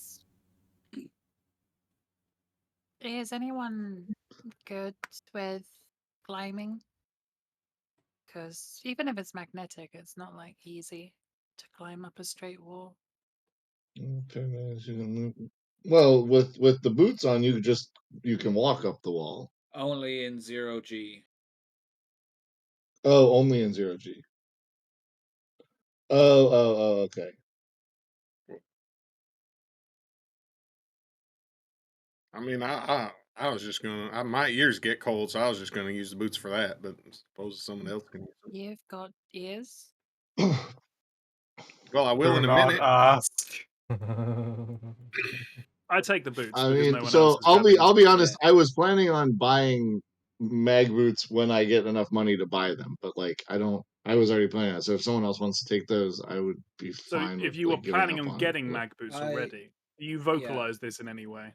Is anyone good with climbing? Because even if it's magnetic, it's not like easy to climb up a straight wall. Okay, man, you can move. Well, with the boots on, you can walk up the wall. Only in 0G. Oh, only in 0G. Oh, okay. I mean, I was just gonna. My ears get cold, so I was just gonna use the boots for that. But I suppose someone else can use them. You've got ears? Well, I will Do in a not minute. ask. I take the boots I because mean, no one so else is having I'll be them. honest. I was planning on buying mag boots when I get enough money to buy them, but like I don't. I was already planning on it. So if someone else wants to take those, I would be So fine if with you were like giving planning up on on getting it. mag boots I- already, do you vocalize this in any way?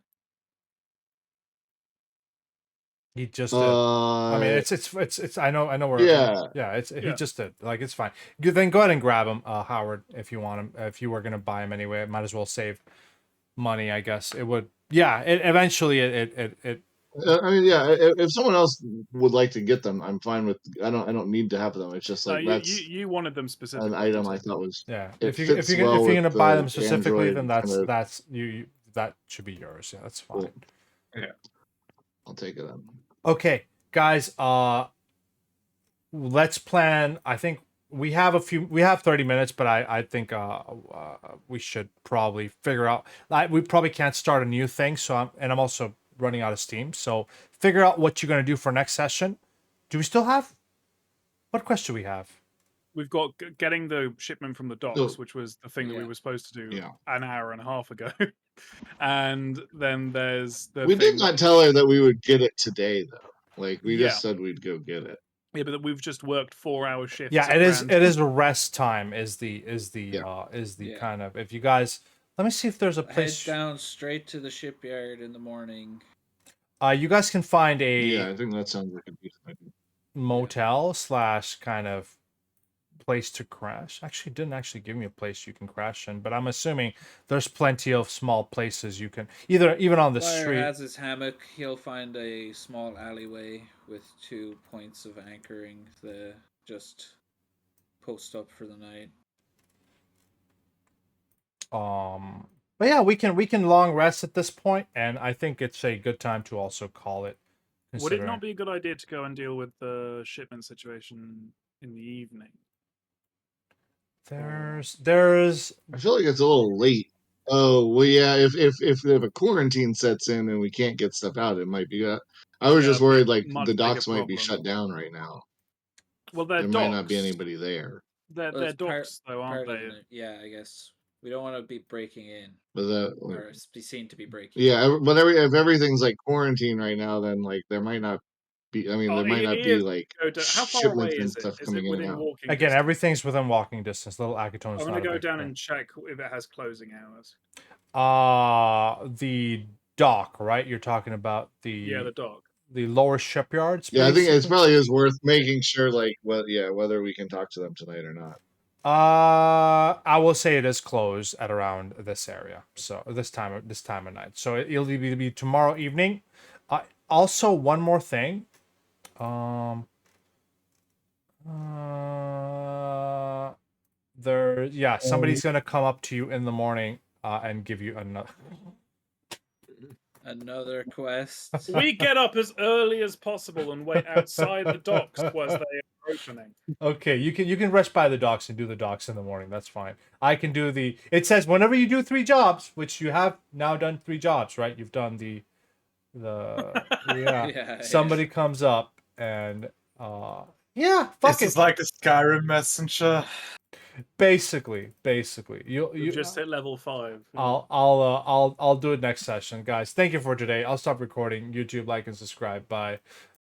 He just did. I mean, Uh, it's. I know where. yeah. Yeah. He Yeah. just did. Like, it's fine. Then go ahead and grab him, Howard, if you want him. If you were gonna buy him anyway, might as well save money. I guess it would. Yeah. Eventually it. I mean, yeah. If someone else would like to get them, I'm fine with. I don't need to have them. It's just No, like you that's wanted them an specifically. item to I take. thought was. Yeah. It If you fits if you're well gonna with buy the them specifically, Android then kind of. that's you. That should be yours. Yeah. That's fine. Cool. I'll take it then. Okay, guys. Let's plan. I think we have 30 minutes, but I think we should probably figure out. We probably can't start a new thing, so I'm also running out of steam. So figure out what you're gonna do for next session. Do we still have? What quest do we have? We've got getting the shipment from the docks, So- which was the thing that we Yeah. were supposed to do Yeah. an hour and a half ago. And then there's the We thing did not tell her that we would get it today, though. Like we Yeah. just said we'd go get it. Yeah, but we've just worked 4-hour shifts. Yeah, at it is. Rand. It is a rest time. Is the Yeah. kind of, if you guys. Let me see if there's a Head place. down straight to the shipyard in the morning. You guys can find a Yeah, I think that sounds like a decent idea. motel / kind of place to crash. Actually, it didn't actually give me a place you can crash in, but I'm assuming there's plenty of small places you can even on the Flyer street. has his hammock. He'll find a small alleyway with 2 points of anchoring. Just post up for the night. But yeah, we can long rest at this point, and I think it's a good time to also call it. Would it considering- not be a good idea to go and deal with the shipment situation in the evening? There's I feel like it's a little late. Oh well, yeah. If a quarantine sets in and we can't get stuff out, it might be. I was Yeah, just it'd be worried a like much the bigger docks might be problem. shut down right now. Well, they're There docks. might not be anybody there. They're Well, it's docks, though, aren't part of they? the- yeah, I guess we don't want to be breaking in But that, or be seen to be breaking. yeah. But if everything's like quarantine right now, then like there might not be. I mean, Oh, there might it not is be like How far away shipments and is it? stuff Is coming it in and within out. walking again, distance? everything's within walking distance. Little Akiton I'm is gonna not a go big down thing. and check if it has closing hours. The dock, right? You're talking about Yeah, the dock. the lower shipyards. Yeah, I think it's basically? probably is worth making sure like whether we can talk to them tonight or not. I will say it is closed at around this area. So this time of night. So it'll be tomorrow evening. Also, one more thing. Somebody's gonna come up to you in the morning and give you Another quest. We get up as early as possible and wait outside the docks whilst they are opening. Okay, you can rush by the docks and do the docks in the morning. That's fine. I can do the. It says whenever you do 3 jobs, which you have now done 3 jobs, right? You've done the yeah. Yeah, Somebody comes up and fuck This it. is like a Skyrim messenger. Basically, you Just hit level 5. I'll do it next session, guys. Thank you for today. I'll stop recording. YouTube, like and subscribe. Bye.